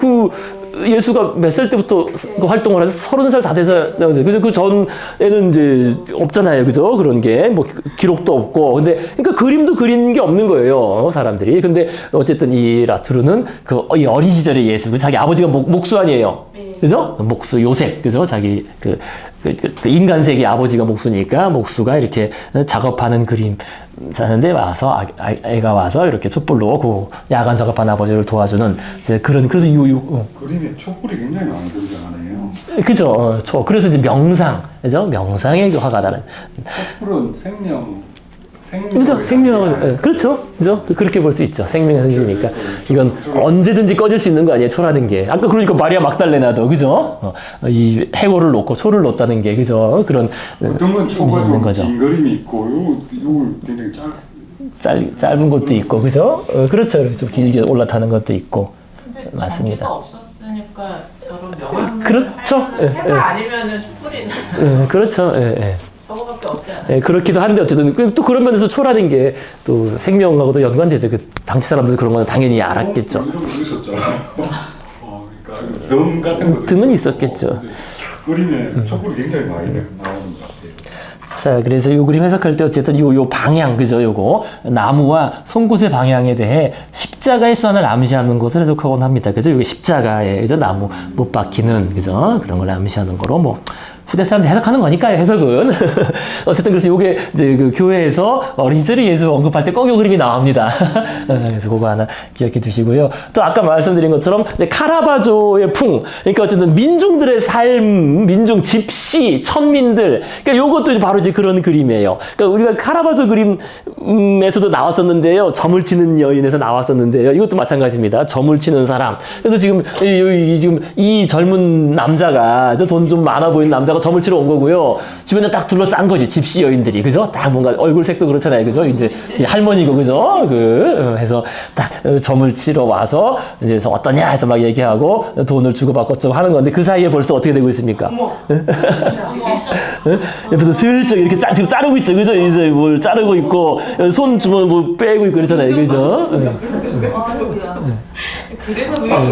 예수가 몇 살 때부터 활동을 해서 30살 다 돼서 나오죠. 그죠? 그 전에는 이제 없잖아요. 그죠? 그런 게 뭐 기록도 없고. 근데 그러니까 그림도 그린 게 없는 거예요. 사람들이. 근데 어쨌든 이 라투르는 이 어린 시절의 예수, 자기 아버지가 목수 아니에요. 그죠? 목수 요셉. 그죠? 자기 그 인간세계 아버지가 목수니까 목수가 이렇게 작업하는 그림 자는데 와서 애가 와서 이렇게 촛불로 그 야간 작업하는 아버지를 도와주는 이제 그런, 그래서 그림에 촛불이 굉장히 많이 등장하네요. 그죠? 그래서 이제 명상, 그죠? 명상의 화가다는. 촛불은 그죠? 생명은, 예, 그렇죠. 그죠? 그렇게 볼 수 있죠. 생명의 현실이니까. 이건 언제든지 꺼질 수 있는 거 아니에요, 초라는 게. 아까 그러니까 마리아 막달레나도, 그죠? 이 해골을 놓고 초를 놓다는 게, 그죠? 그런. 어떤 건 초가 있는 거죠. 좀긴 그림이 있고, 요거 굉장히 짧은 것도 있고, 그죠? 그렇죠. 좀 길게 올라타는 것도 있고. 근데 맞습니다. 전기가 없었으니까 저런 명암 그렇죠. 예, 해가 아니면은 촛불이잖아요. 그렇죠. 예, 예. 저거밖에 없지 않아요. 예, 그렇기도 한데 어쨌든 또 그런 면에서 초라는 게 또 생명하고도 연관되죠. 그 당시 사람들 그런 건 당연히 알았겠죠. 이런 거 있었잖아요. 그러니까 등 같은 것도 등은 있었고. 있었겠죠. 그림에 촛불이 굉장히 많이 나오는 것 같아요. 자, 그래서 요 그림 해석할 때 어쨌든 요 방향, 그죠? 요거 나무와 송곳의 방향에 대해 십자가의 수완을 암시하는 것을 해석하곤 합니다. 그죠? 요게 십자가에 그죠? 나무 못 박히는 그죠? 그런 걸 암시하는 거로 뭐. 후대 사람들이 해석하는 거니까요, 해석은. 어쨌든 그래서 요게 이제 그 교회에서 어린 시절의 예수 언급할 때 꼭 요 그림이 나옵니다. 그래서 그거 하나 기억해 두시고요. 또 아까 말씀드린 것처럼 이제 카라바조의 풍, 그러니까 어쨌든 민중들의 삶, 민중 집시, 천민들, 그러니까 요것도 바로 이제 그런 그림이에요. 그러니까 우리가 카라바조 그림에서도 나왔었는데요. 점을 치는 여인에서 나왔었는데요. 이것도 마찬가지입니다. 점을 치는 사람. 그래서 지금 이 젊은 남자가 돈 좀 많아 보이는 남자가 점을 치러 온 거고요. 주변에 딱 둘러싼 거지. 집시 여인들이. 그죠? 딱 뭔가 얼굴색도 그렇잖아요. 그죠? 이제 할머니고, 그죠? 해서 딱 점을 치러 와서 이제 어떠냐 해서 막 얘기하고 돈을 주고받고 좀 하는 건데 그 사이에 벌써 어떻게 되고 있습니까? 어머. 옆에서 슬쩍 이렇게 지금 자르고 있죠. 그죠? 이제 뭘 자르고 있고 손 주면 뭐 빼고 있고 그러잖아요. 그죠? 그래서 그냥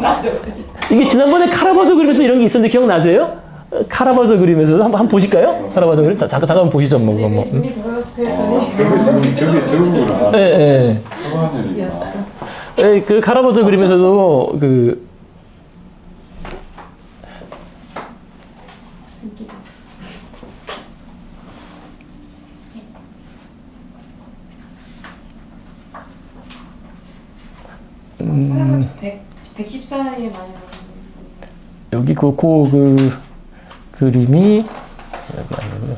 맞아. 이게 지난번에 카라바조 그림에서 이런 게 있었는데 기억나세요? 카라바조 그림에서 한번 보실까요? 카라바조 그림? 잠깐 보시죠. 뭐. 이미 돌아갔을 거예요. 저게 저거구나. 예, 예. 서화년이구나. 예, 그 카라바조 그림에서도 사람은 114에 많이 나오는 여기 그 그림이 여기 아니고요.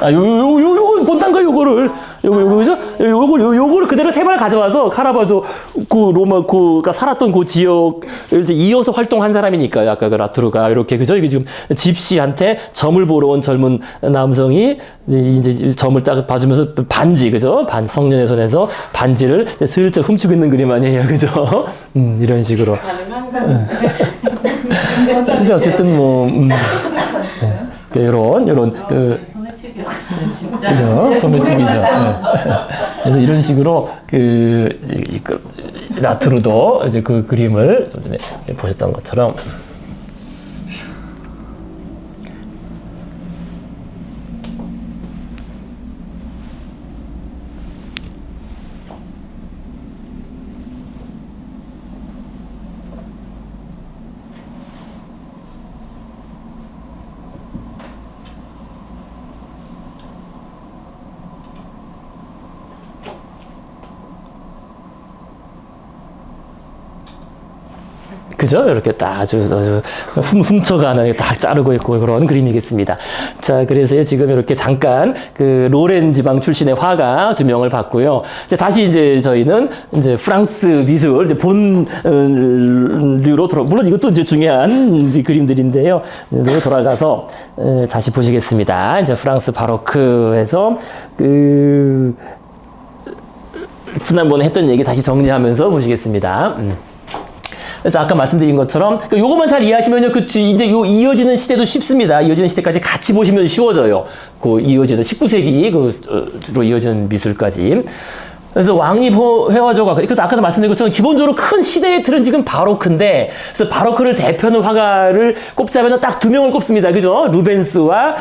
요거 본단가 요거를 그죠? 요거를 그대로 테마를 가져와서 카라바조 그러니까 살았던 그 지역을 이제 이어서 활동한 사람이니까요. 아까 그 라투르가 이렇게 그죠? 이게 지금 집시한테 점을 보러 온 젊은 남성이 이제 점을 딱 봐주면서 반지 그죠? 성년의 손에서 반지를 슬쩍 훔치고 있는 그림 아니에요, 그죠? 이런 식으로. 가능한가? 근데 어쨌든 뭐 이런 소매치기야. 진짜. 그죠? 소매치기죠. 네. 그래서 이런 식으로 라투르도 이제 그 그림을 좀 전에 보셨던 것처럼 그죠? 이렇게 딱 아주 훔쳐가는 딱 자르고 있고 그런 그림이겠습니다. 자, 그래서 지금 이렇게 잠깐 그 로렌 지방 출신의 화가 2명을 봤고요. 이제 다시 이제 저희는 이제 프랑스 미술 이제 본류로 물론 이것도 이제 중요한 이제 그림들인데요. 돌아가서 다시 보시겠습니다. 이제 프랑스 바로크에서 지난번에 했던 얘기 다시 정리하면서 보시겠습니다. 그래서 아까 말씀드린 것처럼 요것만 잘 이해하시면요, 이제 요 이어지는 시대도 쉽습니다. 이어지는 시대까지 같이 보시면 쉬워져요. 그 이어지는 19세기 주로 이어지는 미술까지. 그래서 왕립 회화조가 그래서 아까도 말씀드린 것처럼 기본적으로 큰 시대의 틀은 지금 바로크인데 그래서 바로크를 대표하는 화가를 꼽자면 딱 2명을 꼽습니다. 그죠? 루벤스와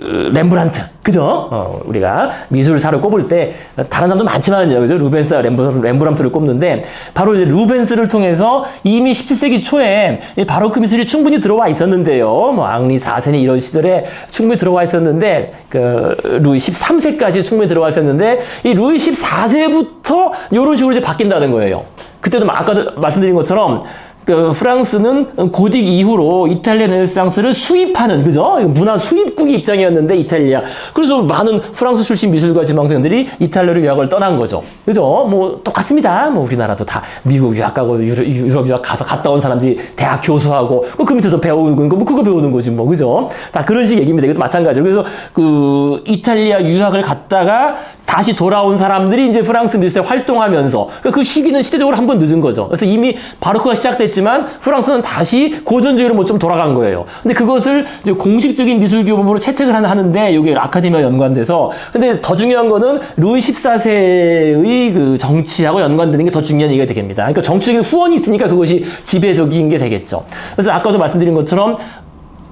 렘브란트, 그죠? 우리가 미술사를 꼽을 때 다른 사람도 많지만요, 그죠? 루벤스와 렘브란트를 꼽는데 바로 이제 루벤스를 통해서 이미 17세기 초에 바로크 미술이 충분히 들어와 있었는데요. 뭐 앙리 4세니 이런 시절에 충분히 들어와 있었는데 루이 13세까지 충분히 들어와 있었는데 이 루이 14세부터 이런 식으로 이제 바뀐다는 거예요. 그때도 아까도 말씀드린 것처럼 그 프랑스는 고딕 이후로 이탈리아 르네상스를 수입하는, 그죠? 문화 수입국의 입장이었는데 이탈리아. 그래서 많은 프랑스 출신 미술가 지망생들이 이탈리아로 유학을 떠난 거죠. 그죠? 뭐 똑같습니다. 뭐 우리나라도 다 미국 유학 가고 유럽 유학 가서 갔다 온 사람들이 대학 교수하고 그 밑에서 배우는 거, 뭐 그거 배우는 거지 뭐, 그죠? 다 그런 식 얘기입니다. 이것도 마찬가지로. 그래서 그 이탈리아 유학을 갔다가 다시 돌아온 사람들이 이제 프랑스 미술에 활동하면서 그 시기는 시대적으로 한 번 늦은 거죠. 그래서 이미 바로크가 시작됐지만 프랑스는 다시 고전주의로 뭐 좀 돌아간 거예요. 근데 그것을 이제 공식적인 미술 교범으로 채택을 하는데 이게 아카데미와 연관돼서, 근데 더 중요한 거는 루이 14세의 그 정치하고 연관되는 게 더 중요한 얘기가 되겠습니다. 그러니까 정치적인 후원이 있으니까 그것이 지배적인 게 되겠죠. 그래서 아까도 말씀드린 것처럼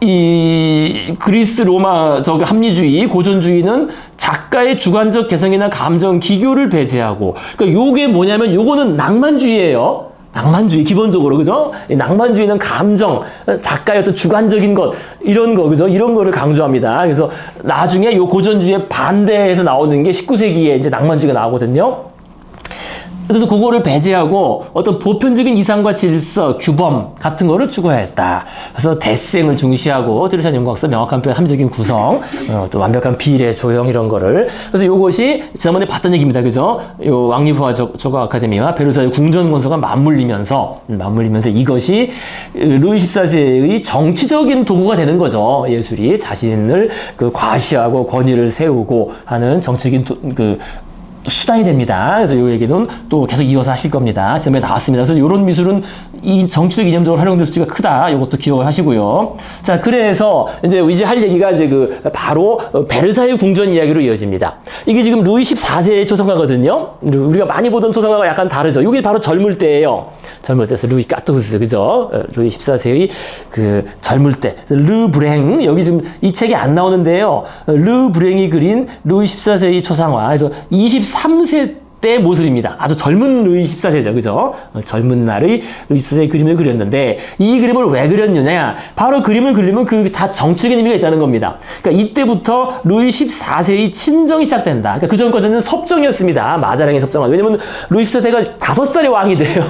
이 그리스 로마 합리주의 고전주의는 작가의 주관적 개성이나 감정 기교를 배제하고, 그러니까 요게 뭐냐면 요거는 낭만주의예요. 낭만주의 기본적으로, 그죠? 이 낭만주의는 감정, 작가의 어떤 주관적인 것, 이런 거, 그죠? 이런 거를 강조합니다. 그래서 나중에 요 고전주의에 반대해서 나오는 게 19세기에 이제 낭만주의가 나오거든요. 그래서 그거를 배제하고 어떤 보편적인 이상과 질서, 규범 같은 거를 추구했다. 그래서 대생을 중시하고 드르샨 연구학서 명확한 표현, 합리적인 구성, 또 완벽한 비례, 조형 이런 거를. 그래서 요것이 지난번에 봤던 얘기입니다. 그죠? 요 왕리부와 조각 아카데미와 베르사유 궁전문서가 맞물리면서 이것이 루이 14세의 정치적인 도구가 되는 거죠. 예술이 자신을 그 과시하고 권위를 세우고 하는 정치적인 수단이 됩니다. 그래서 이 얘기는 또 계속 이어서 하실 겁니다. 지난번에 나왔습니다. 그래서 이런 미술은 이 정치적 이념적으로 활용될 수가 크다. 이것도 기억을 하시고요. 자, 그래서 이제 할 얘기가 이제 바로 베르사유 궁전 이야기로 이어집니다. 이게 지금 루이 14세의 초상화거든요. 우리가 많이 보던 초상화가 약간 다르죠. 이게 바로 젊을 때예요. 젊을 때에서 루이 까토우스, 그죠? 루이 14세의 그 젊을 때. 르 브랭, 여기 지금 이 책이 안 나오는데요. 르 브랭이 그린 루이 14세의 초상화. 그래서 23세 때 모습입니다. 아주 젊은 루이 14세죠. 그죠? 젊은 날의 루이 14세의 그림을 그렸는데, 이 그림을 왜 그렸느냐? 바로 그림을 그리면 그 다 정치적인 의미가 있다는 겁니다. 그러니까 이때부터 루이 14세의 친정이 시작된다. 그러니까 그 전까지는 섭정이었습니다. 마자랭의 섭정. 왜냐면 루이 14세가 5살의 왕이 돼요.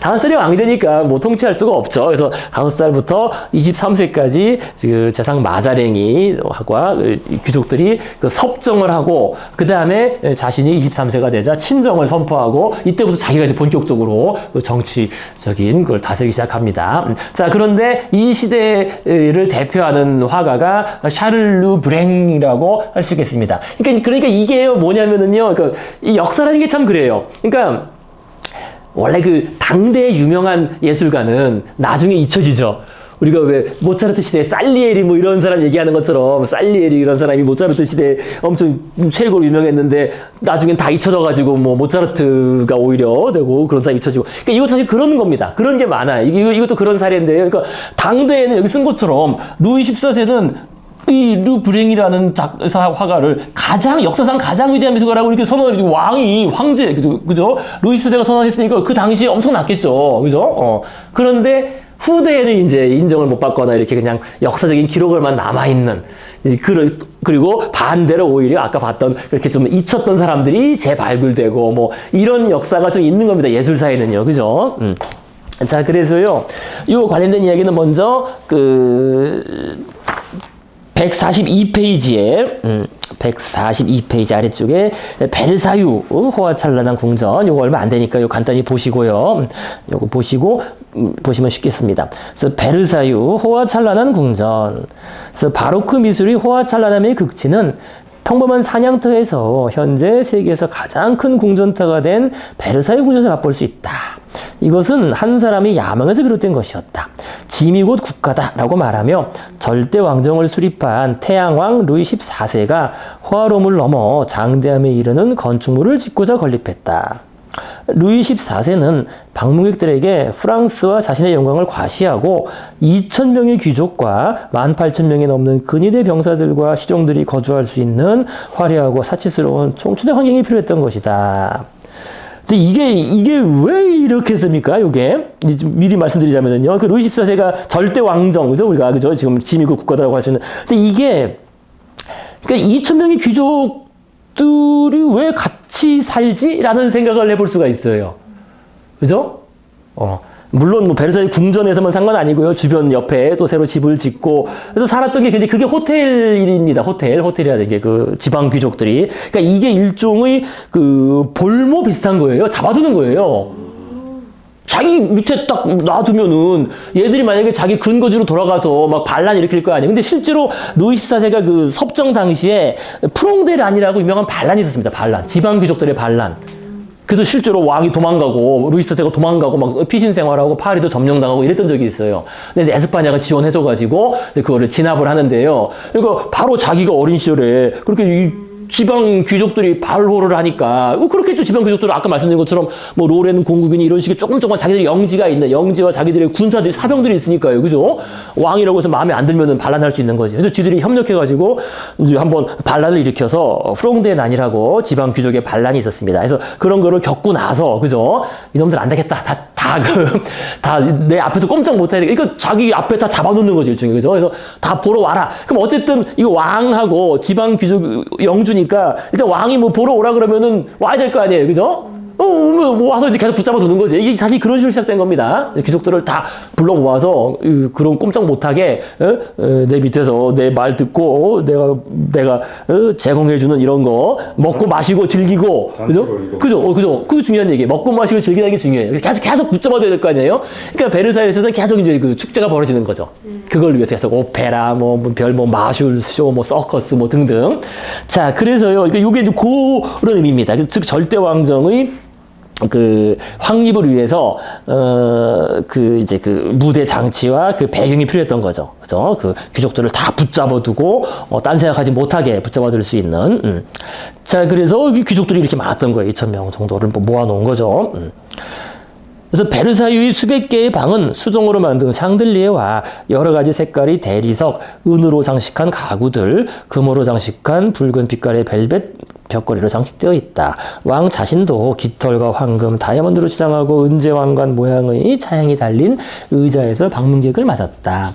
5살의 왕이 되니까 뭐 통치할 수가 없죠. 그래서 5살부터 23세까지 그 재상 마자랭이 와 귀족들이 그 섭정을 하고, 그 다음에 자신이 23세가 되자 친정을 선포하고, 이때부터 자기가 이제 본격적으로 정치적인 걸 다스리기 시작합니다. 자, 그런데 이 시대를 대표하는 화가가 샤를루 브랭이라고 할 수 있겠습니다. 그러니까 이게 뭐냐면은요, 이 역사라는 게 참 그래요. 그러니까 원래 그 당대의 유명한 예술가는 나중에 잊혀지죠. 우리가 왜 모차르트 시대에 살리에리 뭐 이런 사람 얘기하는 것처럼, 살리에리 이런 사람이 모차르트 시대에 엄청 최고로 유명했는데 나중엔 다 잊혀져가지고 뭐 모차르트가 오히려 되고 그런 사람이 잊혀지고. 그러니까 이것도 사실 그런 겁니다. 그런 게 많아요. 이것도 그런 사례인데요. 그러니까 당대에는 여기 쓴 것처럼 루이 14세는 이 르 브랭이라는 화가를 역사상 가장 위대한 미술가라고 이렇게 선언을, 왕이, 황제, 그죠? 루이 14세가 선언했으니까 그 당시에 엄청났겠죠. 그죠? 그런데 후대에는 이제 인정을 못 받거나 이렇게 그냥 역사적인 기록을만 남아있는, 그리고 반대로 오히려 아까 봤던 그렇게 좀 잊혔던 사람들이 재발굴되고 뭐 이런 역사가 좀 있는 겁니다. 예술사에는요. 그죠? 자, 그래서요, 요 관련된 이야기는 먼저 142페이지에 142페이지 아래쪽에 베르사유 호화찬란한 궁전, 요거 얼마 안 되니까 요 간단히 보시고요. 요거 보시고 보시면 쉽겠습니다. 그래서 베르사유 호화찬란한 궁전. 그래서 바로크 미술의 호화찬란함의 극치는 평범한 사냥터에서 현재 세계에서 가장 큰 궁전터가 된 베르사유 궁전에서 맛볼 수 있다. 이것은 한 사람의 야망에서 비롯된 것이었다. 짐이 곧 국가다라고 말하며 절대 왕정을 수립한 태양왕 루이 14세가 호화로움을 넘어 장대함에 이르는 건축물을 짓고자 건립했다. 루이 14세는 방문객들에게 프랑스와 자신의 영광을 과시하고 2,000명의 귀족과 18,000명이 넘는 근위대 병사들과 시종들이 거주할 수 있는 화려하고 사치스러운 총체적 환경이 필요했던 것이다. 근데 이게 왜 이렇게 했습니까? 이게 미리 말씀드리자면요, 그 루이 14세가 절대 왕정, 그죠? 우리가 그죠? 지금 지미국 국가다라고 할 수 있는. 근데 이게 그러니까 2,000명의 귀족들이 왜 같이 살지라는 생각을 해볼 수가 있어요. 그죠? 물론 뭐 베르사유 궁전에서만 산 건 아니고요. 주변 옆에 또 새로 집을 짓고 그래서 살았던 게 근데 그게 호텔입니다. 호텔이라 이게 그 지방 귀족들이. 그러니까 이게 일종의 그 볼모 비슷한 거예요. 잡아두는 거예요. 자기 밑에 딱 놔두면은 얘들이 만약에 자기 근거지로 돌아가서 막 반란 일으킬 거 아니에요. 근데 실제로 루이 14세가 그 섭정 당시에 프롱데란이라고 유명한 반란이 있었습니다. 반란. 지방 귀족들의 반란. 그래서 실제로 왕이 도망가고 루이 14세가 도망가고 막 피신 생활하고 파리도 점령당하고 이랬던 적이 있어요. 근데 에스파냐가 지원해줘가지고 그거를 진압을 하는데요. 그러니까 바로 자기가 어린 시절에 그렇게 이 지방 귀족들이 발호를 하니까 그렇겠죠. 지방 귀족들은 아까 말씀드린 것처럼 뭐 로렌 공국이니 이런 식의 조금 자기들이 영지가 있는 영지와 자기들의 군사들이 사병들이 있으니까요. 그죠? 왕이라고 해서 마음에 안 들면은 반란할 수 있는 거지. 그래서 지들이 협력해가지고 이제 한번 반란을 일으켜서 프롱데난이라고 지방 귀족의 반란이 있었습니다. 그래서 그런 거를 겪고 나서 그죠? 이놈들 안 되겠다. 다 내 앞에서 꼼짝 못 해야 돼. 그러니까 자기 앞에 다 잡아놓는 거지 일종의. 그죠? 그래서 다 보러 와라. 그럼 어쨌든 이거 왕하고 지방 귀족 영주니까 일단 왕이 뭐 보러 오라 그러면은 와야 될 거 아니에요. 그죠? 뭐 와서 이제 계속 붙잡아 두는 거지. 이게 사실 그런 식으로 시작된 겁니다. 귀족들을 다 불러 모아서 그런 꼼짝 못하게 내 밑에서 내 말 듣고 내가 제공해주는 이런 거 먹고 마시고 즐기고 그죠? 그죠? 그게 중요한 얘기예요. 먹고 마시고 즐기는 게 중요해요. 계속 붙잡아둬야 될 거 아니에요. 그러니까 베르사유에서는 계속 이제 그 축제가 벌어지는 거죠. 그걸 위해서 계속 오페라, 마술쇼, 서커스 등등. 자, 그래서요. 그러니까 이게 이제 그런 의미입니다. 즉 절대 왕정의 그 확립을 위해서 이제 그 무대 장치와 그 배경이 필요했던 거죠. 그죠? 그 귀족들을 다 붙잡아두고 딴 생각하지 못하게 붙잡아둘 수 있는. 자, 그래서 이 귀족들이 이렇게 많았던 거예요. 2,000명 정도를 모아놓은 거죠. 그래서 베르사유의 수백 개의 방은 수정으로 만든 샹들리에와 여러 가지 색깔의 대리석, 은으로 장식한 가구들, 금으로 장식한 붉은 빛깔의 벨벳 벽걸이로 장식되어 있다. 왕 자신도 깃털과 황금, 다이아몬드로 치장하고 은제왕관 모양의 차양이 달린 의자에서 방문객을 맞았다.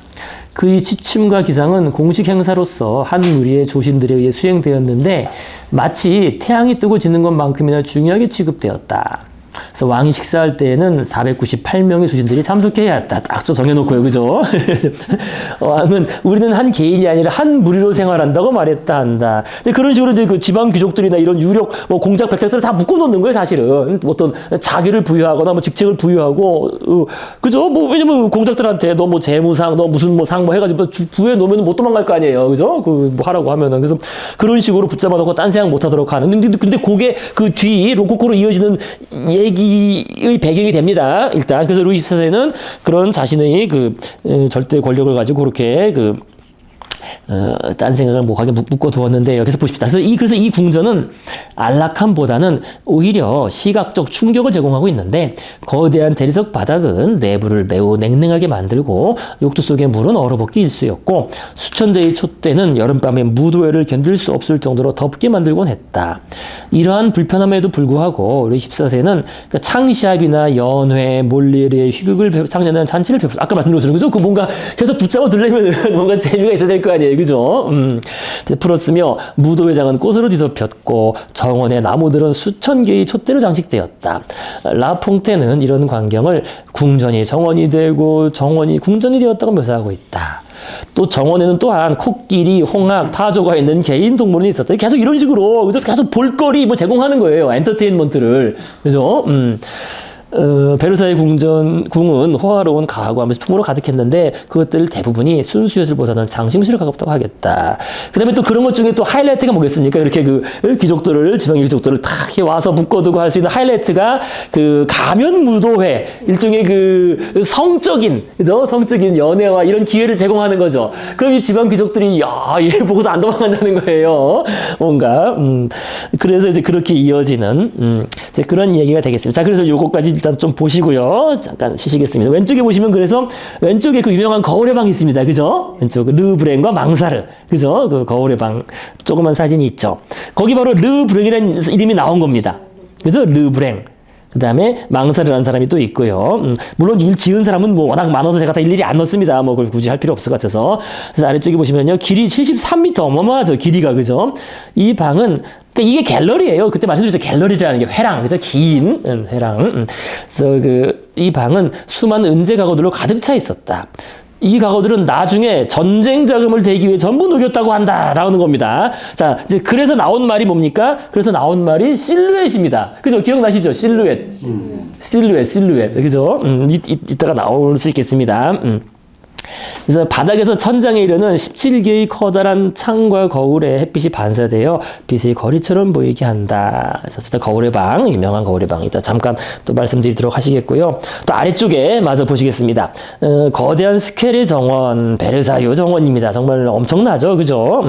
그의 취침과 기상은 공식 행사로서 한 무리의 조신들에 의해 수행되었는데 마치 태양이 뜨고 지는 것만큼이나 중요하게 취급되었다. 그래서 왕이 식사할 때에는 498명의 조신들이 참석해야 했다. 딱 정해놓고요. 그죠? 왕은 우리는 한 개인이 아니라 한 무리로 생활한다고 말했다 한다. 근데 그런 식으로 이제 그 지방 귀족들이나 이런 유력 공작 백작들을 다 묶어놓는 거예요. 사실은 어떤 자기를 부여하거나 직책을 부여하고 그죠? 왜냐면 공작들한테 너 재무상, 너 무슨 상 해가지고 부여해 놓으면 못 도망갈 거 아니에요. 그죠? 하라고 하면은 그래서 그런 식으로 붙잡아놓고 딴 생각 못하도록 하는. 근데 그게 그 뒤 로코코로 이어지는 얘기의 배경이 됩니다. 일단 그래서 루이 14세는 그런 자신의 그 절대 권력을 가지고 그렇게 딴 생각을 못하게 묶어두었는데요. 그래서 보십시다. 그래서 이 궁전은 안락함보다는 오히려 시각적 충격을 제공하고 있는데 거대한 대리석 바닥은 내부를 매우 냉랭하게 만들고 욕조 속의 물은 얼어붙기 일쑤였고 수천 대의 촛대는 여름밤에 무도회를 견딜 수 없을 정도로 덥게 만들곤 했다. 이러한 불편함에도 불구하고 루이 14세는 창시합이나 연회, 몰리에르의 희극을 상연한 잔치를 베풀었다. 아까 말씀드렸죠. 그죠? 뭔가 계속 붙잡아 두려면 뭔가 재미가 있어야 될 거 아니에요. 그죠? 풀었으며 무도회장은 꽃으로 뒤덮였고 정원의 나무들은 수천 개의 촛대로 장식되었다. 라퐁테는 이런 광경을 궁전이 정원이 되고 정원이 궁전이 되었다고 묘사하고 있다. 또 정원에는 또한 코끼리, 홍학, 타조가 있는 개인 동물이 있었다. 계속 이런 식으로 그죠? 계속 볼거리 제공하는 거예요. 엔터테인먼트를. 그죠? 베르사유 궁은 호화로운 가구하면서 풍으로 가득했는데 그것들 대부분이 순수예술보다는 장심술에 가깝다고 하겠다. 그 다음에 또 그런 것 중에 또 하이라이트가 뭐겠습니까? 이렇게 귀족들을, 지방의 귀족들을 탁 와서 묶어두고 할 수 있는 하이라이트가 가면 무도회, 일종의 성적인, 그죠? 성적인 연애와 이런 기회를 제공하는 거죠. 그럼 이 지방 귀족들이, 얘 보고서 안 도망간다는 거예요. 뭔가. 그래서 이제 그렇게 이어지는, 이제 그런 얘기가 되겠습니다. 자, 그래서 요거까지 일단 좀 보시고요. 잠깐 쉬시겠습니다. 왼쪽에 보시면 그래서 왼쪽에 그 유명한 거울의 방이 있습니다. 그죠? 왼쪽 르브랭과 망사르. 그죠? 그 거울의 방 조그만 사진이 있죠. 거기 바로 르브랭이라는 이름이 나온 겁니다. 그죠? 르브랭. 그 다음에 망사르라는 사람이 또 있고요. 물론 일 지은 사람은 워낙 많아서 제가 다 일일이 안 넣습니다. 그걸 굳이 할 필요 없을 것 같아서. 그래서 아래쪽에 보시면요. 길이 73m 어마어마하죠. 길이가. 그죠? 이 방은 그러니까 이게 갤러리예요. 그때 말씀드렸죠. 갤러리라는 게 회랑, 그죠? 긴 회랑. 그래서 이 방은 수많은 은재 가구들로 가득 차 있었다. 이 가구들은 나중에 전쟁 자금을 대기 위해 전부 녹였다고 한다라는 겁니다. 자, 이제 그래서 나온 말이 뭡니까? 그래서 나온 말이 실루엣입니다. 그죠? 기억나시죠? 실루엣. 실루엣. 그죠? 이따가 나올 수 있겠습니다. 그래서 바닥에서 천장에 이르는 17개의 커다란 창과 거울에 햇빛이 반사되어 빛의 거리처럼 보이게 한다. 그래서 어쨌든 거울의 방, 유명한 거울의 방 이따 잠깐 또 말씀드리도록 하시겠고요. 또 아래쪽에 마저 보시겠습니다. 거대한 스켈의 정원, 베르사유 정원입니다. 정말 엄청나죠, 그죠?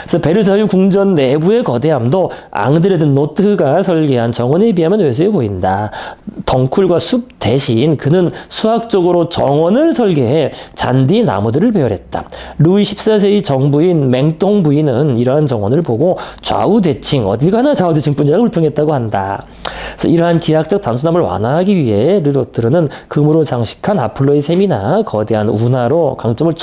그래서 베르사유 궁전 내부의 거대함도 앙드레드 노트가 설계한 정원에 비하면 왜소해 보인다. 덩쿨과 숲 대신 그는 수학적으로 정원을 설계해 잔디 나무들을 배열했다. 루이 14세의 정부인 맹똥 부인은 이러한 정원을 보고 좌우대칭, 어딜 가나 좌우대칭뿐이라고 불평했다고 한다. 그래서 이러한 기하학적 단순함을 완화하기 위해 르로트르는 금으로 장식한 아폴로의 셈이나 거대한 운하로 강점을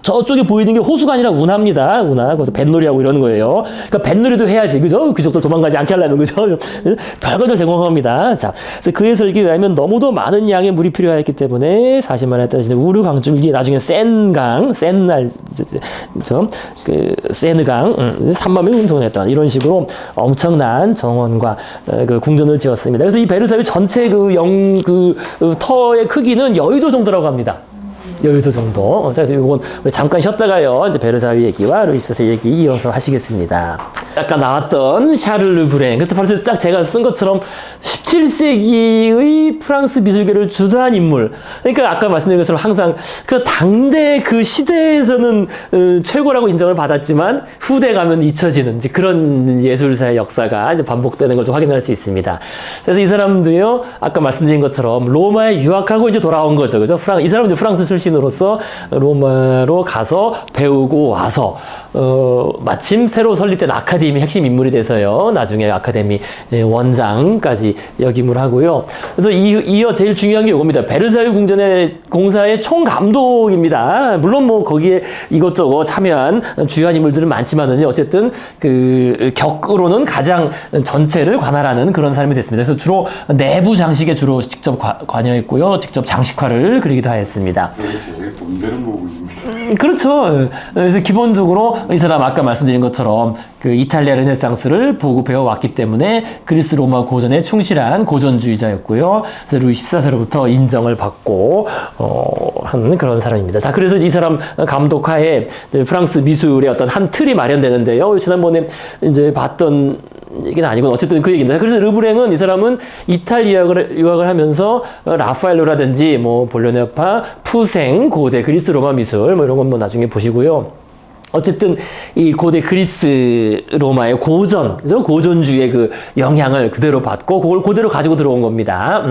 저쪽에 보이는 게 호수가 아니라 운하입니다. 운하. 거기서 뱃놀이하고 이러는 거예요. 그러니까 뱃놀이도 해야지, 그죠? 귀족들 도망가지 않게 하려면, 그죠? 별걸 다 제공합니다. 자, 그래서 그의 설계에 의하면 너무도 많은 양의 물이 필요하였기 때문에 40만에 따르시는 우르 강줄기, 나중에 센강, 세느강, 3만 명이 운동했다. 이런 식으로 엄청난 정원과 그 궁전을 지었습니다. 그래서 이 베르사유 전체 터의 크기는 여의도 정도라고 합니다. 여의도 정도. 그래서 이건 우리 잠깐 쉬었다가요. 이제 베르사유 얘기와 루이 14세 얘기 이어서 하시겠습니다. 아까 나왔던 샤를르 브랭. 그래서 바로 딱 제가 쓴 것처럼 17세기의 프랑스 미술계를 주도한 인물. 그러니까 아까 말씀드린 것처럼 항상 그 당대 그 시대에서는 최고라고 인정을 받았지만 후대 가면 잊혀지는 이제 그런 예술사의 역사가 이제 반복되는 걸 좀 확인할 수 있습니다. 그래서 이 사람도요, 아까 말씀드린 것처럼 로마에 유학하고 이제 돌아온 거죠. 그죠? 이 사람은 프랑스 출신으로서 로마로 가서 배우고 와서 마침 새로 설립된 아카데미 핵심 인물이 돼서요. 나중에 아카데미 원장까지 역임을 하고요. 그래서 이어 제일 중요한 게 이겁니다. 베르사유 궁전의 공사의 총감독입니다. 물론 뭐 거기에 이것저것 참여한 주요한 인물들은 많지만은요. 어쨌든 그 격으로는 가장 전체를 관할하는 그런 사람이 됐습니다. 그래서 주로 내부 장식에 주로 직접 관여했고요. 직접 장식화를 그리기도 하였습니다. 되게 돈되는 부분입니다. 그렇죠. 그래서 기본적으로 이 사람 아까 말씀드린 것처럼 그 이탈리아 르네상스를 보고 배워왔기 때문에 그리스 로마 고전에 충실한 고전주의자였고요. 그래서 루이 14세로부터 인정을 받고 한 그런 사람입니다. 자, 그래서 이 사람 감독하에 이제 프랑스 미술의 어떤 한 틀이 마련되는데요. 지난번에 이제 봤던 얘기는 아니고 어쨌든 그 얘기입니다. 그래서 르브랭은 이 사람은 이탈리아 유학을 하면서 라파엘로라든지 뭐 볼로네파, 푸생, 고대 그리스 로마 미술 뭐 이런 건 뭐 나중에 보시고요. 어쨌든 이 고대 그리스 로마의 고전, 그죠? 고전주의 그 영향을 그대로 받고 그걸 그대로 가지고 들어온 겁니다.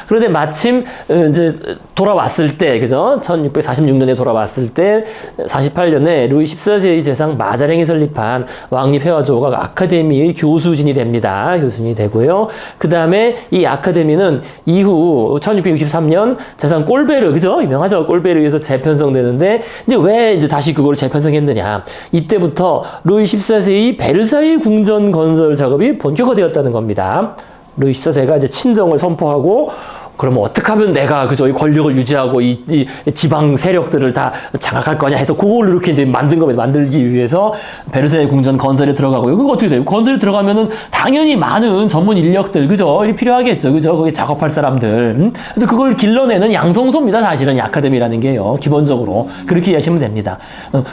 그런데 마침 이제 돌아왔을 때, 그죠? 1646년에 돌아왔을 때 48년에 루이 14세의 재상 마자랭이 설립한 왕립회화조각 아카데미의 교수진이 됩니다. 교수진이 되고요. 그 다음에 이 아카데미는 이후 1663년 재상 꼴베르, 그죠? 유명하죠? 꼴베르에서 재편성되는데 이제 왜 이제 다시 그걸 재편성했느냐? 이때부터 루이 14세의 베르사유 궁전 건설 작업이 본격화되었다는 겁니다. 루이 14세가 이제 친정을 선포하고 그러면 어떻게 하면 내가 그저 이 권력을 유지하고 이 지방 세력들을 다 장악할 거냐 해서 그걸 이렇게 이제 만든 겁니다. 만들기 위해서 베르사유 궁전 건설에 들어가고요. 그거 어떻게 돼요? 건설에 들어가면은 당연히 많은 전문 인력들, 그죠? 필요하겠죠. 그죠? 거기 작업할 사람들. 그래서 그걸 길러내는 양성소입니다. 사실은 이 아카데미라는 게요. 기본적으로. 그렇게 이해하시면 됩니다.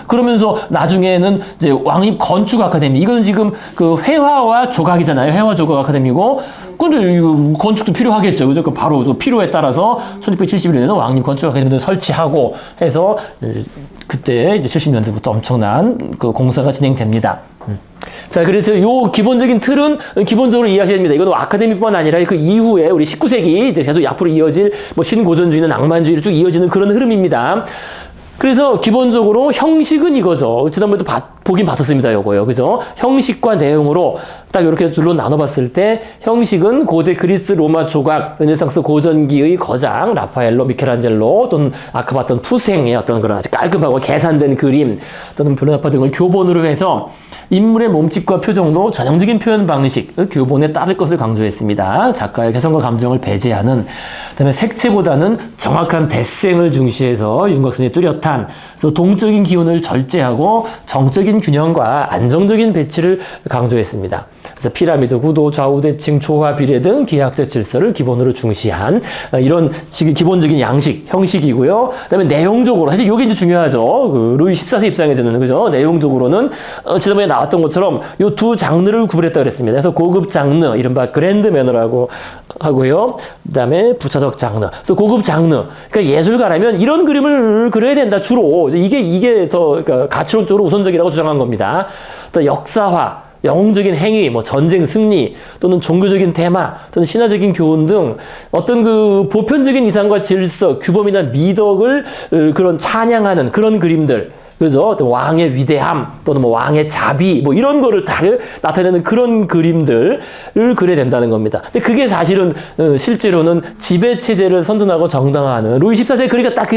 그러면서 나중에는 이제 왕립 건축 아카데미. 이건 지금 그 회화와 조각이잖아요. 회화 조각 아카데미고. 근데 건축도 필요하겠죠. 그죠? 바로 필요에 따라서 1671년에는 왕립 건축 아카데미를 설치하고 해서 그때 이제 70년대부터 엄청난 그 공사가 진행됩니다. 자, 그래서 요 기본적인 틀은 기본적으로 이해하셔야 됩니다. 이건 아카데미뿐만 아니라 그 이후에 우리 19세기 이제 계속 앞으로 이어질 뭐 신고전주의나 낭만주의로 쭉 이어지는 그런 흐름입니다. 그래서 기본적으로 형식은 이거죠. 지난번에도 보긴 봤었습니다, 요거요. 그죠? 형식과 내용으로 딱 이렇게 둘로 나눠봤을 때 형식은 고대 그리스 로마 조각, 르네상스 고전기의 거장, 라파엘로, 미켈란젤로 또는 아까 봤던 푸생의 어떤 그런 아주 깔끔하고 계산된 그림 또는 블루나파 등을 교본으로 해서 인물의 몸짓과 표정로 전형적인 표현 방식, 교본에 따를 것을 강조했습니다. 작가의 개성과 감정을 배제하는, 그다음에 색채보다는 정확한 대생을 중시해서 윤곽선이 뚜렷한, 그래서 동적인 기운을 절제하고 정적인 균형과 안정적인 배치를 강조했습니다. 그래서 피라미드 구도, 좌우 대칭, 조화, 비례 등 기하학적 질서를 기본으로 중시한 이런 기본적인 양식, 형식이고요. 그다음에 내용적으로 사실 이게 이제 중요하죠. 그 루이 14세 입장에서는 그죠. 내용적으로는 지난번에 나왔던 것처럼 이 두 장르를 구분했다고 그랬습니다. 그래서 고급 장르, 이른바 그랜드 매너라고 하고요. 그다음에 부차적 장르. 그래서 고급 장르. 그러니까 예술가라면 이런 그림을 그려야 된다. 주로 이게 더 그러니까 가치론적으로 우선적이라고 주장한 겁니다. 또 역사화, 영웅적인 행위, 뭐 전쟁 승리 또는 종교적인 테마 또는 신화적인 교훈 등 어떤 그 보편적인 이상과 질서, 규범이나 미덕을 그런 찬양하는 그런 그림들. 그죠? 어떤 왕의 위대함 또는 뭐 왕의 자비 뭐 이런 거를 다 나타내는 그런 그림들을 그려야 된다는 겁니다. 근데 그게 사실은 실제로는 지배 체제를 선전하고 정당화하는 루이 14세 그러니까 딱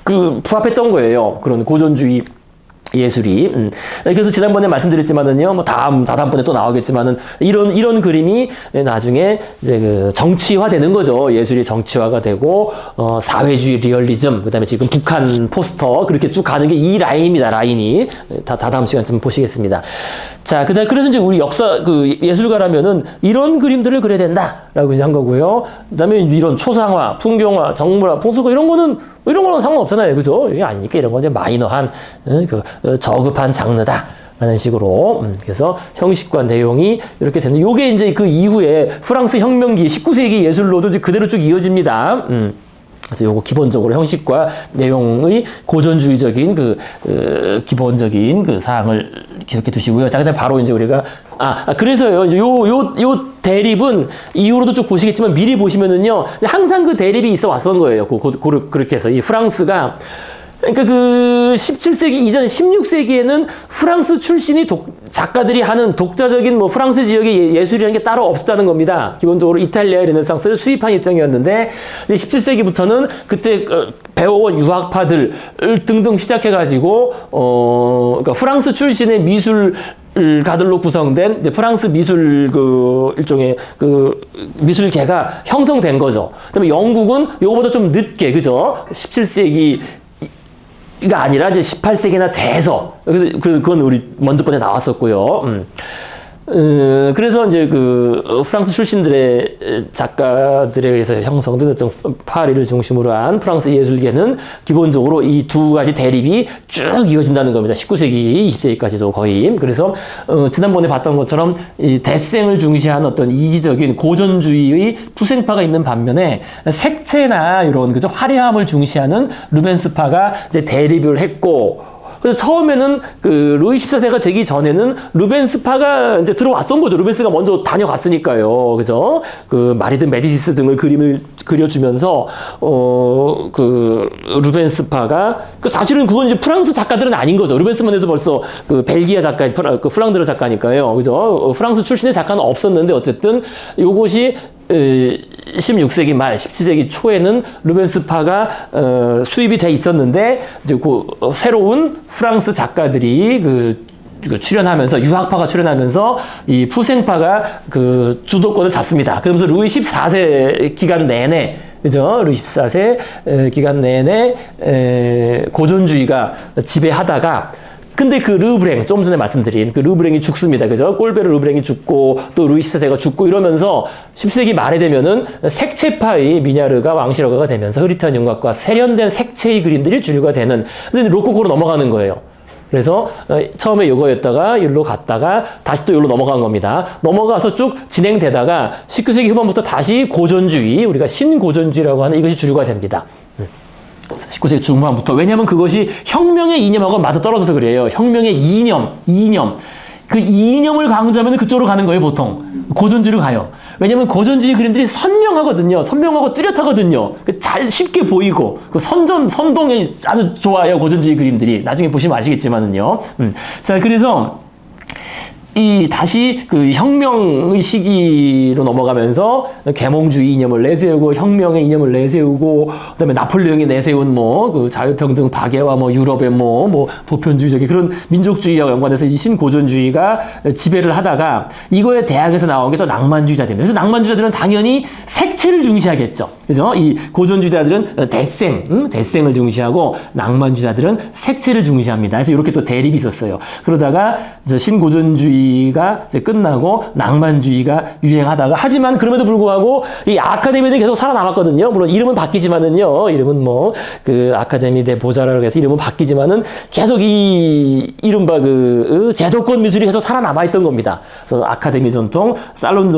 그 부합했던 거예요. 그런 고전주의 예술이. 그래서 지난번에 말씀드렸지만은요, 뭐 다다음번에 또 나오겠지만은, 이런 그림이 나중에 이제 그 정치화되는 거죠. 예술이 정치화가 되고, 사회주의 리얼리즘, 그 다음에 지금 북한 포스터, 그렇게 쭉 가는 게 이 라인입니다, 라인이. 다다음 시간쯤 보시겠습니다. 자, 그래서 이제 우리 예술가라면은 이런 그림들을 그려야 된다라고 이제 한 거고요. 그 다음에 이런 초상화, 풍경화, 정물화, 풍속화, 이런 거는 상관없잖아요. 그죠? 이게 아니니까 이런 건 이제 마이너한, 저급한 장르다. 라는 식으로. 그래서 형식과 내용이 이렇게 되는, 요게 이제 그 이후에 프랑스 혁명기 19세기 예술로도 이제 그대로 쭉 이어집니다. 그래서 요거 기본적으로 형식과 내용의 고전주의적인 기본적인 그 사항을 기억해 두시고요. 자, 그다음 바로 이제 우리가 그래서요. 이제 요 대립은 이후로도 쭉 보시겠지만 미리 보시면은요. 항상 그 대립이 있어 왔던 거예요. 그렇게 해서 이 프랑스가 그러니까 그 17세기 이전 16세기에는 프랑스 출신이 작가들이 하는 독자적인 뭐 프랑스 지역의 예술이라는 게 따로 없었다는 겁니다. 기본적으로 이탈리아의 르네상스를 수입한 입장이었는데 이제 17세기부터는 그때 배워온 유학파들 등등 시작해가지고 그러니까 프랑스 출신의 미술가들로 구성된 이제 프랑스 미술 일종의 미술계가 형성된 거죠. 그다음에 영국은 요거보다 좀 늦게 그죠? 17세기 가 아니라 이제 18세기나 돼서 그래서 그건 우리 먼저 번에 나왔었고요. 그래서 이제 프랑스 출신들의 작가들에 의해서 형성된 어떤 파리를 중심으로 한 프랑스 예술계는 기본적으로 이 두 가지 대립이 쭉 이어진다는 겁니다. 19세기, 20세기까지도 거의. 그래서 지난번에 봤던 것처럼 이 대생을 중시한 어떤 이기적인 고전주의의 푸생파가 있는 반면에 색채나 이런 그죠 화려함을 중시하는 루벤스파가 이제 대립을 했고. 그래서 처음에는 루이 14세가 되기 전에는 루벤스파가 이제 들어왔던 거죠. 루벤스가 먼저 다녀갔으니까요. 그죠? 마리드 메디시스 등을 그림을 그려주면서, 루벤스파가, 사실은 그건 이제 프랑스 작가들은 아닌 거죠. 루벤스만 해도 벌써 벨기에 작가, 플랑드르 작가니까요. 그죠? 프랑스 출신의 작가는 없었는데 어쨌든 요것이 16세기 말, 17세기 초에는 루벤스파가 수입이 돼 있었는데 이제 새로운 프랑스 작가들이 출연하면서 유학파가 출연하면서 이 푸생파가 주도권을 잡습니다. 그러면서 루이 14세 기간 내내 그죠? 루이 14세 기간 내내 고전주의가 지배하다가 근데 르브랭, 좀 전에 말씀드린 르브랭이 죽습니다. 그죠? 꼴베르 르브랭이 죽고, 또 루이 14세가 죽고 이러면서 17세기 말에 되면은 색채파의 미냐르가 왕실화가 되면서 흐릿한 윤곽과 세련된 색채의 그림들이 주류가 되는, 그래서 로코코로 넘어가는 거예요. 그래서 처음에 이거였다가 여기로 갔다가 다시 또 여기로 넘어간 겁니다. 넘어가서 쭉 진행되다가 19세기 후반부터 다시 고전주의, 우리가 신고전주의라고 하는 이것이 주류가 됩니다. 19세기 중반부터. 왜냐하면 그것이 혁명의 이념하고 맞아떨어져서 그래요. 혁명의 이념. 그 이념을 강조하면 그쪽으로 가는 거예요, 보통. 고전주의로 가요. 왜냐면 고전주의 그림들이 선명하거든요. 선명하고 뚜렷하거든요. 잘 쉽게 보이고 그 선동이 아주 좋아요. 고전주의 그림들이 나중에 보시면 아시겠지만은요. 자, 그래서 다시 그 혁명의 시기로 넘어가면서 계몽주의 이념을 내세우고 혁명의 이념을 내세우고 그다음에 나폴레옹이 내세운 그 자유평등 박애와 유럽의 보편주의적인 그런 민족주의와 연관해서 이 신고전주의가 지배를 하다가 이거에 대항해서 나온 게 또 낭만주의자들입니다. 그래서 낭만주의자들은 당연히 색채를 중시하겠죠. 그죠? 이 고전주의자들은 대생을 중시하고 낭만주의자들은 색채를 중시합니다. 그래서 이렇게 또 대립이 있었어요. 그러다가 신고전주의가 이제 끝나고 낭만주의가 유행하다가 하지만 그럼에도 불구하고 이 아카데미는 계속 살아남았거든요. 물론 이름은 바뀌지만은요. 이름은 그 아카데미 대 보자라고 해서 이름은 바뀌지만은 계속 이 이른바 그 제도권 미술이 계속 살아남아 있던 겁니다. 그래서 아카데미 전통, 살론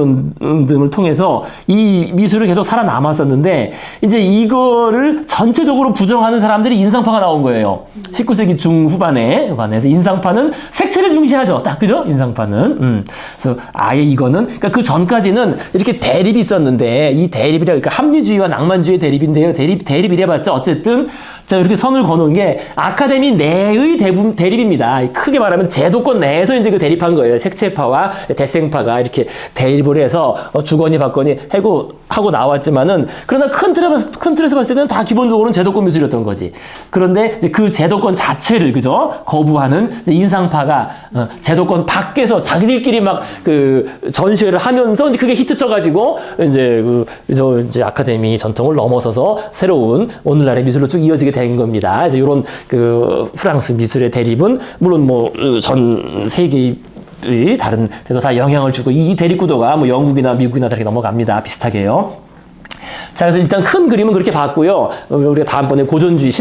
등을 통해서 이 미술이 계속 살아남았었는데 이제 이거를 전체적으로 부정하는 사람들이 인상파가 나온 거예요. 19세기 중후반에 관해서 인상파는 색채를 중시하죠. 딱 그죠? 인상파는. 그래서 아예 이거는 그러니까 그 전까지는 이렇게 대립이 있었는데 이 대립이라 그러니까 합리주의와 낭만주의 대립인데요. 대립이래 봤자 어쨌든 자, 이렇게 선을 거놓은 게 아카데미 내의 대립입니다. 크게 말하면 제도권 내에서 이제 그 대립한 거예요. 색채파와 대생파가 이렇게 대립을 해서 주거니 받거니 하고 나왔지만은 그러나 큰 틀에서 봤을 때는 다 기본적으로는 제도권 미술이었던 거지. 그런데 이제 그 제도권 자체를 그죠? 거부하는 인상파가 제도권 밖에서 자기들끼리 막 그 전시회를 하면서 이제 그게 히트 쳐가지고 이제 아카데미 전통을 넘어서서 새로운 오늘날의 미술로 쭉 이어지게 된 겁니다. 그래서 이런 그 프랑스 미술의 대립은 물론 전 세계의 다른 데도 다 영향을 주고 이 대립 구도가 영국이나 미국이나 다르게 넘어갑니다. 비슷하게요. 자, 그래서 일단 큰 그림은 그렇게 봤고요. 우리가 다음번에 고전주의,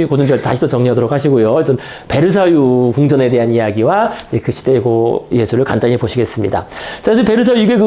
고전주의 다시 또 정리하도록 하시고요. 일단 베르사유 궁전에 대한 이야기와 그 시대의 예술을 간단히 보시겠습니다. 자, 그래서 베르사유 이게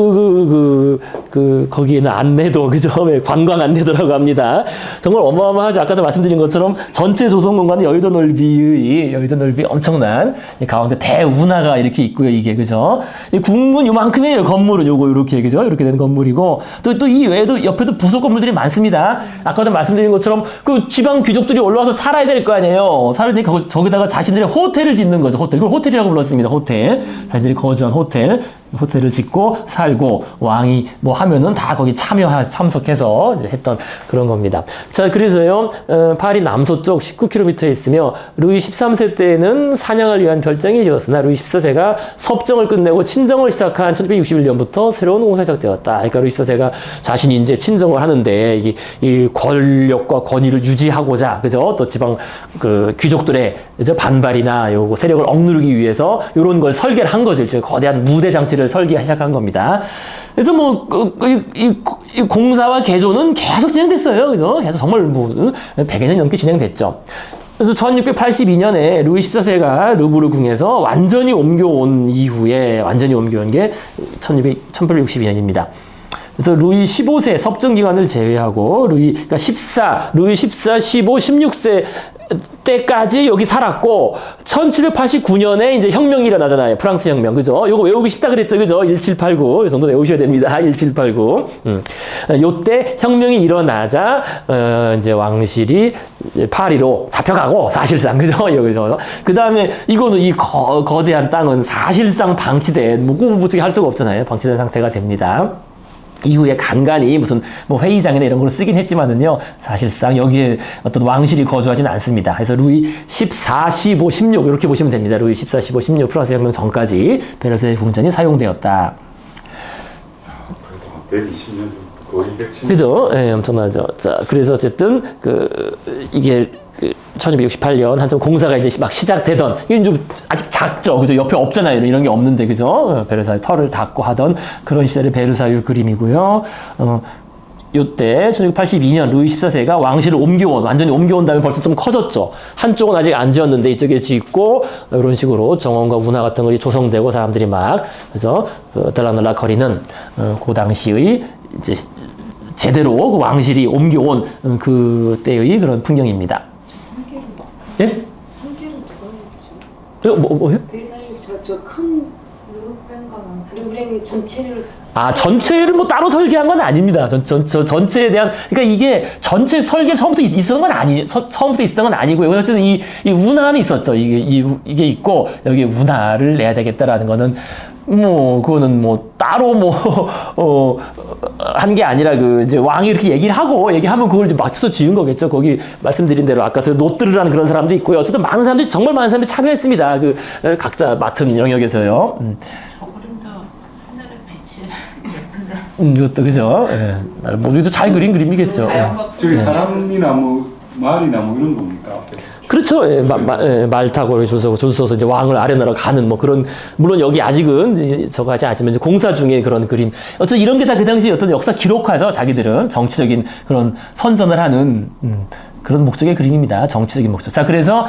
거기에는 안내도, 그죠? 관광 안내도라고 합니다. 정말 어마어마하죠. 아까도 말씀드린 것처럼 전체 조성 공간은 여의도 넓이 엄청난 가운데 대운하가 이렇게 있고요. 이게, 그죠? 이 궁문 요만큼이에요. 건물은 이렇게, 그죠? 이렇게 된 건물이고 또 이 외에도 옆에도 부속 건물들이 많습니다. 아까도 말씀드린 것처럼 그 지방 귀족들이 올라와서 살아야 될 거 아니에요. 살아야 되니까 저기다가 자신들의 호텔을 짓는 거죠. 호텔. 그걸 호텔이라고 불렀습니다. 호텔. 자신들이 거주한 호텔을 짓고 살고 왕이 하면은 다 거기 참석해서 이제 했던 그런 겁니다. 자, 그래서요, 파리 남서쪽 19km에 있으며 루이 13세 때는 사냥을 위한 별장이 지었으나 루이 14세가 섭정을 끝내고 친정을 시작한 1661년부터 새로운 공사가 시작되었다. 그러니까 루이 14세가 자신이 이제 친정을 하는데 이 권력과 권위를 유지하고자, 그죠? 또 지방 그 귀족들의 그죠? 반발이나 요거 세력을 억누르기 위해서 이런 걸 설계를 한 거죠. 일종의 거대한 무대 장치를 설계하기 시작한 겁니다. 그래서 이 공사와 개조는 계속 진행됐어요. 그죠? 계속 정말 100여 년 넘게 진행됐죠. 그래서 1682년에 루이 14세가 루브르 궁에서 완전히 옮겨온 게 1862년입니다. 그래서 루이 15세 섭정 기간을 제외하고 루이 14, 15, 16세 때까지 여기 살았고 1789년에 이제 혁명이 일어나잖아요. 프랑스 혁명. 그죠? 요거 외우기 쉽다 그랬죠. 그죠? 1789. 이 정도 외우셔야 됩니다. 1789. 요때 혁명이 일어나자 이제 왕실이 파리로 잡혀가고 사실상 그죠? 여기서 그다음에 이거는 이 거대한 땅은 사실상 방치된 어떻게 할 수가 없잖아요. 방치된 상태가 됩니다. 이후에 간간히 무슨 회의장이나 이런 걸 쓰긴 했지만은요, 사실상 여기에 어떤 왕실이 거주하지는 않습니다. 그래서 루이 14, 15, 16 이렇게 보시면 됩니다. 루이 14, 15, 16 프랑스 혁명 전까지 베르사유 궁전이 사용되었다. 그래도 120년 거의 110년. 그죠? 예, 엄청나죠. 자, 그래서 어쨌든 이게 1268년 한참 공사가 이제 막 시작되던 이게 좀 아직 작죠, 그죠? 옆에 없잖아요. 이런 게 없는데, 그죠? 베르사유 털을 닫고 하던 그런 시절의 베르사유 그림이고요. 요때 1682년 루이 14세가 왕실을 완전히 옮겨온 다음에 벌써 좀 커졌죠. 한쪽은 아직 안 지었는데 이쪽에 짓고 이런 식으로 정원과 운하 같은 것이 조성되고 사람들이 그래서 달라날라 거리는 그 당시의 이제 제대로 그 왕실이 옮겨온 그때의 그런 풍경입니다. 예? 성기는 누가 했죠? 뭐요? 베르사유 저큰 누룩병과 루브랭 전체를 전체를 뭐 따로 설계한 건 아닙니다. 전체에 대한, 그러니까 이게 전체 설계 처음부터 있었던 건 처음부터 있었던 건 아니고요. 어쨌든 이 운하는 있었죠. 이게 있고, 여기 운하를 내야 되겠다라는 거는, 그거는 따로 한 게 아니라 이제 왕이 이렇게 얘기하면 그걸 이제 맞춰서 지은 거겠죠. 거기 말씀드린 대로 아까 노뜨르라는 그런 사람도 있고요. 어쨌든 정말 많은 사람들이 참여했습니다. 각자 맡은 영역에서요. 저그림도 하늘의 빛이 예쁜데. 이것도 그죠? 예. 이것도 잘 그린 그림이겠죠. 예. 자연과 저기 사람이나 말이나 이런 겁니까? 그렇죠. 말 타고 줄 서서 이제 왕을 아련하러 가는 그런, 물론 여기 아직은 저거 하지 않지만 이제 공사 중에 그런 그림. 어쨌든 이런 게 다 그 당시 어떤 역사 기록화죠. 자기들은 정치적인 그런 선전을 하는, 그런 목적의 그림입니다. 정치적인 목적. 자, 그래서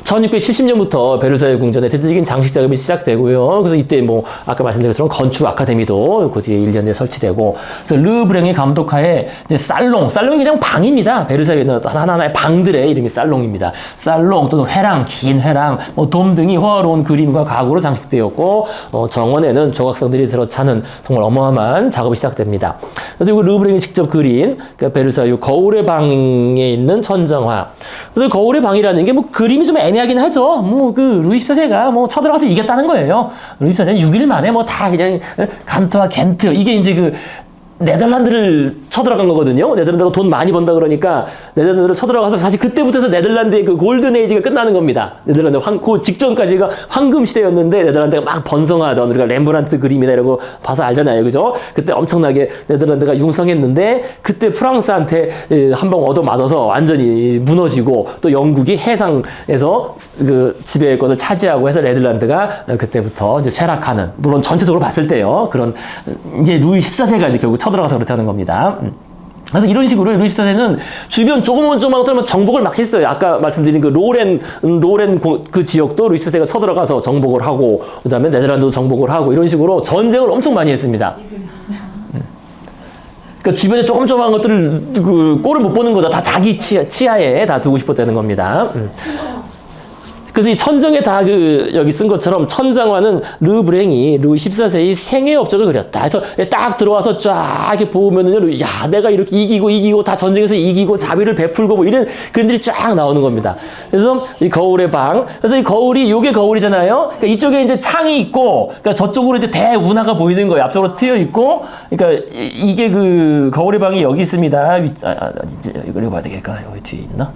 1670년부터 베르사유 궁전에 대대적인 장식 작업이 시작되고요. 그래서 이때 아까 말씀드린 것처럼 건축 아카데미도 그 뒤에 1년 뒤에 설치되고, 그래서 르브랭의 감독하에 이제 살롱이 그냥 방입니다. 베르사유는 하나하나의 방들의 이름이 살롱입니다. 살롱 또는 회랑, 긴 회랑, 돔 등이 호화로운 그림과 가구로 장식되었고, 정원에는 조각상들이 들어차는 정말 어마어마한 작업이 시작됩니다. 그래서 이 르브랭이 직접 그린 베르사유 거울의 방에 있는 천정화. 그래서 거울의 방이라는 게 그림이 좀 애매하긴 하죠. 루이 14세가 쳐들어가서 이겼다는 거예요. 루이 14세는 6일 만에 다 그냥 간트와 겐트. 이게 이제 네덜란드를 쳐들어간 거거든요. 네덜란드가 돈 많이 번다 그러니까 네덜란드를 쳐들어가서 사실 그때부터 해서 네덜란드의 골든 에이지가 끝나는 겁니다. 네덜란드 그 직전까지가 황금 시대였는데 네덜란드가 막 번성하던, 우리가 렘브란트 그림이나 이런 거 봐서 알잖아요. 그죠? 그때 엄청나게 네덜란드가 융성했는데 그때 프랑스한테 한 방 얻어맞아서 완전히 무너지고, 또 영국이 해상에서 지배권을 차지하고 해서 네덜란드가 그때부터 이제 쇠락하는, 물론 전체적으로 봤을 때요. 그런 이제 루이 14세가 이제 결국 쳐들어가서 그렇다는 겁니다. 그래서 이런 식으로 루이 14세는 주변 조그만 것들만 정복을 막 했어요. 아까 말씀드린 로렌 그 지역도 루이 14세가 쳐들어가서 정복을 하고, 그 다음에 네덜란드도 정복을 하고, 이런 식으로 전쟁을 엄청 많이 했습니다. 그러니까 주변에 조그만 것들을 꼴을 못 보는 거죠. 다 자기 치하에 다 두고 싶었다는 겁니다. 그래서 이 천정에 다 여기 쓴 것처럼 천장화는 르브랭이 루이 14세의 생애 업적을 그렸다. 그래서 딱 들어와서 쫙 이렇게 보면은요, 야, 내가 이렇게 이기고 다 전쟁에서 이기고 자비를 베풀고 이런 그림들이 쫙 나오는 겁니다. 그래서 이 거울의 방. 그래서 이 거울이, 요게 거울이잖아요. 그러니까 이쪽에 이제 창이 있고, 그러니까 저쪽으로 이제 대운하가 보이는 거예요. 앞쪽으로 트여 있고. 그러니까 이게 거울의 방이 여기 있습니다. 이제 이걸 봐야 되겠까? 여기 뒤에 있나?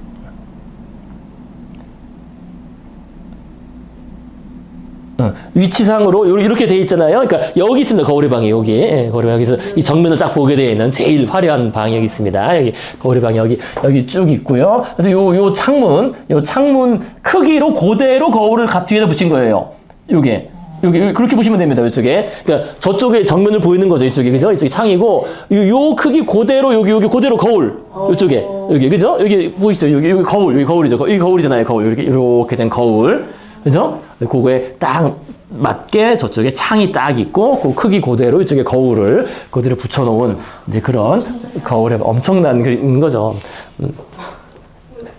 위치상으로 이렇게 돼 있잖아요. 그러니까 여기 있습니다. 거울의 방이 여기. 거울의 방에서 이 정면을 딱 보게 되어 있는 제일 화려한 방이 여기 있습니다. 여기 거울의 방이 여기 쭉 있고요. 그래서 요 창문 크기로 그대로 거울을 뒤에다 붙인 거예요. 여기 그렇게 보시면 됩니다. 이쪽에. 그러니까 저쪽에 정면을 보이는 거죠. 이쪽에. 그죠? 이쪽이 창이고, 요 크기 그대로 여기 그대로 거울. 이쪽에. 여기. 그죠? 여기 보이시죠? 여기 거울. 여기 거울이죠. 여기 거울이잖아요. 거울. 이렇게 된 거울. 그죠? 그거에 딱 맞게 저쪽에 창이 딱 있고, 그 크기 그대로 이쪽에 거울을 그대로 붙여놓은 이제 그런 거울에 엄청난 그림인 거죠.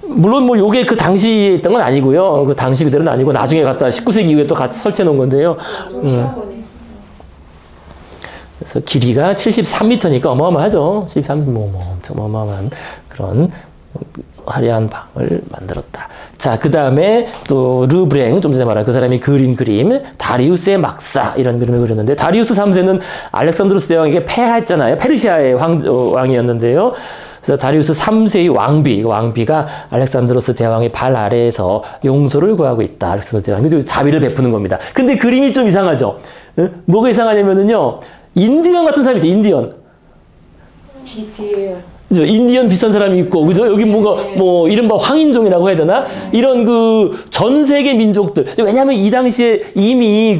물론 요게 그 당시에 있던 건 아니고요. 그 당시 그대로는 아니고 나중에 갖다 19세기 이후에 또 같이 설치해 놓은 건데요. 그래서 길이가 73m니까 어마어마하죠. 73m 엄청 어마어마한 그런 화려한 방을 만들었다. 자, 그 다음에 또 르브랭, 좀 전에 말한 그 사람이 그린 그림, 다리우스의 막사, 이런 그림을 그렸는데, 다리우스 3세는 알렉산드로스 대왕에게 패했잖아요. 페르시아의 왕이었는데요. 그래서 다리우스 3세의 왕비가 알렉산드로스 대왕의 발 아래에서 용서를 구하고 있다. 알렉산드로스 대왕. 그리고 자비를 베푸는 겁니다. 근데 그림이 좀 이상하죠. 뭐가 이상하냐면은요, 인디언 같은 사람이 있죠. 인디언. 뒤에 그죠? 인디언 비슷한 사람이 있고, 그죠? 여기 뭔가, 이른바 황인종이라고 해야 되나? 이런 전 세계 민족들. 왜냐면 이 당시에 이미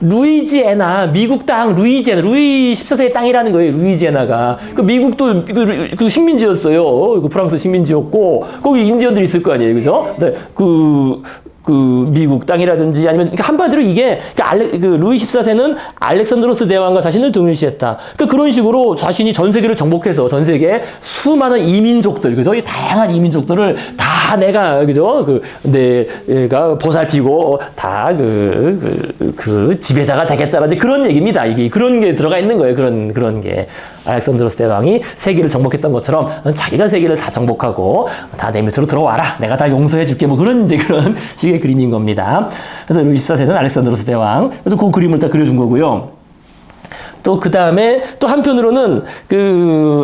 루이지애나, 미국 땅, 루이 14세의 땅이라는 거예요, 루이지애나가. 미국도 식민지였어요. 프랑스 식민지였고, 거기 인디언들이 있을 거 아니에요, 그죠? 네, 그 미국 땅이라든지 아니면 한마디로 이게 그 루이 14세는 알렉산드로스 대왕과 자신을 동일시했다. 그러니까 그런 식으로 자신이 전 세계를 정복해서 전 세계 수많은 이민족들, 그죠? 이 다양한 이민족들을 다 내가, 그죠? 내가 보살피고 다 그 지배자가 되겠다라는 그런 얘기입니다. 이게 그런 게 들어가 있는 거예요. 그런 게. 알렉산드로스 대왕이 세계를 정복했던 것처럼 자기가 세계를 다 정복하고 다 내 밑으로 들어와라. 내가 다 용서해 줄게. 뭐 그런 식의 그림인 겁니다. 그래서 루이 14세는 알렉산드로스 대왕. 그래서 그 그림을 다 그려준 거고요. 또 그 다음에 또 한편으로는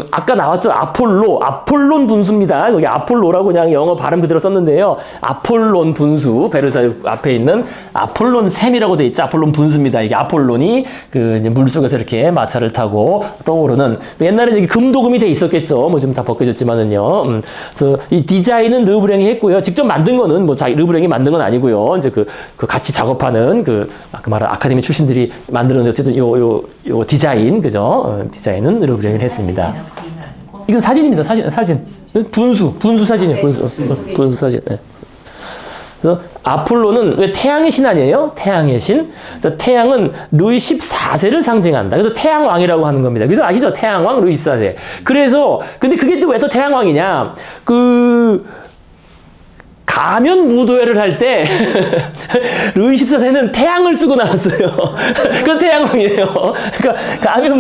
아까 나왔죠. 아폴론 분수입니다. 여기 아폴로라고 그냥 영어 발음 그대로 썼는데요. 아폴론 분수, 베르사유 앞에 있는 아폴론 샘이라고 돼 있죠. 아폴론 분수입니다. 이게 아폴론이 이제 물 속에서 이렇게 마차를 타고 떠오르는, 옛날에 여기 금도금이 돼 있었겠죠. 뭐 지금 다 벗겨졌지만은요. 그래서 이 디자인은 르브랭이 했고요. 직접 만든 거는 뭐 르브랭이 만든 건 아니고요. 이제 그 같이 작업하는 아까 말한 아카데미 출신들이 만들었는데 어쨌든 요 디자인, 그죠? 디자인은 르브랭이 했습니다. 이건 사진입니다. 사진. 분수 사진이에요. 분수 사진. 네. 그래서 아폴로는 왜 태양의 신 아니에요? 태양의 신. 그래서 태양은 루이 14세를 상징한다. 그래서 태양왕이라고 하는 겁니다. 그래서 아시죠? 태양왕 루이 14세. 그래서 근데 그게 또 왜 또 태양왕이냐? 가면 무도회를 할 때 루이 14세는 태양을 쓰고 나왔어요. 그건 태양왕이에요. 그러니까 가면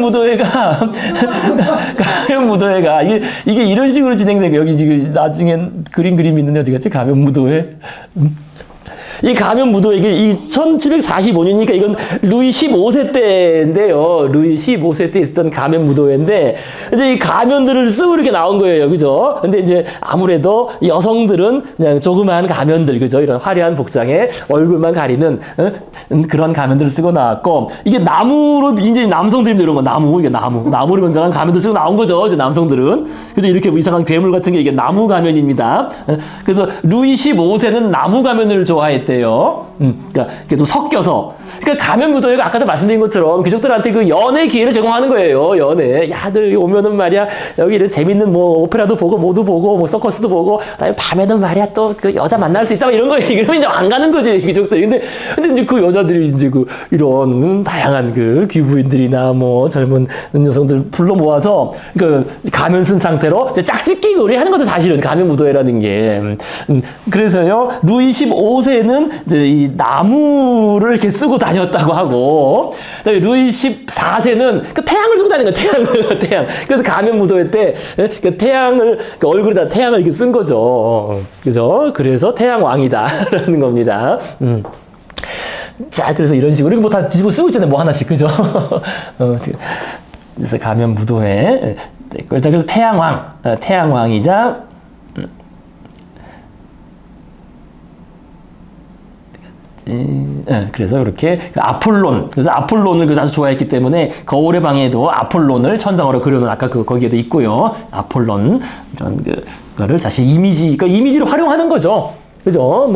무도회가 이게 이런 식으로 진행되고, 여기 지금 나중엔 그림이 있는데 어디 갔지? 가면 무도회. 이 가면 무도회, 이게 1745년이니까 이건 루이 15세 때인데요. 루이 15세 때 있었던 가면 무도회인데, 이제 이 가면들을 쓰고 이렇게 나온 거예요. 그죠? 근데 이제 아무래도 여성들은 그냥 조그마한 가면들, 그죠? 이런 화려한 복장에 얼굴만 가리는 그런 가면들을 쓰고 나왔고, 이게 나무로, 이제 남성들이 이런 거, 이게 나무로 변장한 가면들 쓰고 나온 거죠. 이제 남성들은. 그래서 이렇게 뭐 이상한 괴물 같은 게 이게 나무 가면입니다. 그래서 루이 15세는 나무 가면을 좋아했대요. 그러니까 이게 좀 섞여서. 그러니까 가면 무도회가 아까도 말씀드린 것처럼 귀족들한테 그 연애 기회를 제공하는 거예요. 연애. 야들 오면은 말이야, 여기 이런 재밌는 뭐 오페라도 보고 모두 보고 뭐 서커스도 보고, 그다음에 밤에는 말이야 또 그 여자 만날 수 있다 뭐 이런 거. 이러면 이제 안 가는 거지 귀족들이. 근데 이제 그 여자들이 이제 이런 다양한 귀부인들이나 뭐 젊은 여성들 불러 모아서 가면 쓴 상태로 이제 짝짓기 놀이하는 것도 사실은 가면 무도회라는 게. 그래서요 루이 15세는 이제 이 나무를 이렇게 쓰고 다녔다고 하고, 그다음에 루이 14세는 태양을 쓰고 다니는 거예요. 태양. 그래서 가면 무도회 때 태양을 얼굴에다 태양을 이렇게 쓴 거죠. 그죠? 그래서 태양 왕이다라는 겁니다. 자, 그래서 이런 식으로 이거 뭐 다 뒤집어 쓰고 있잖아요. 뭐 하나씩, 그죠? 그래서 가면 무도회. 자, 그래서 태양왕이자 그래서 이렇게 아폴론, 그래서 아폴론을 아주 좋아했기 때문에 거울의 방에도 아폴론을 천장으로 그려놓은, 아까 거기에도 있고요. 아폴론 이런 거를 자신 이미지로 활용하는 거죠. 그죠?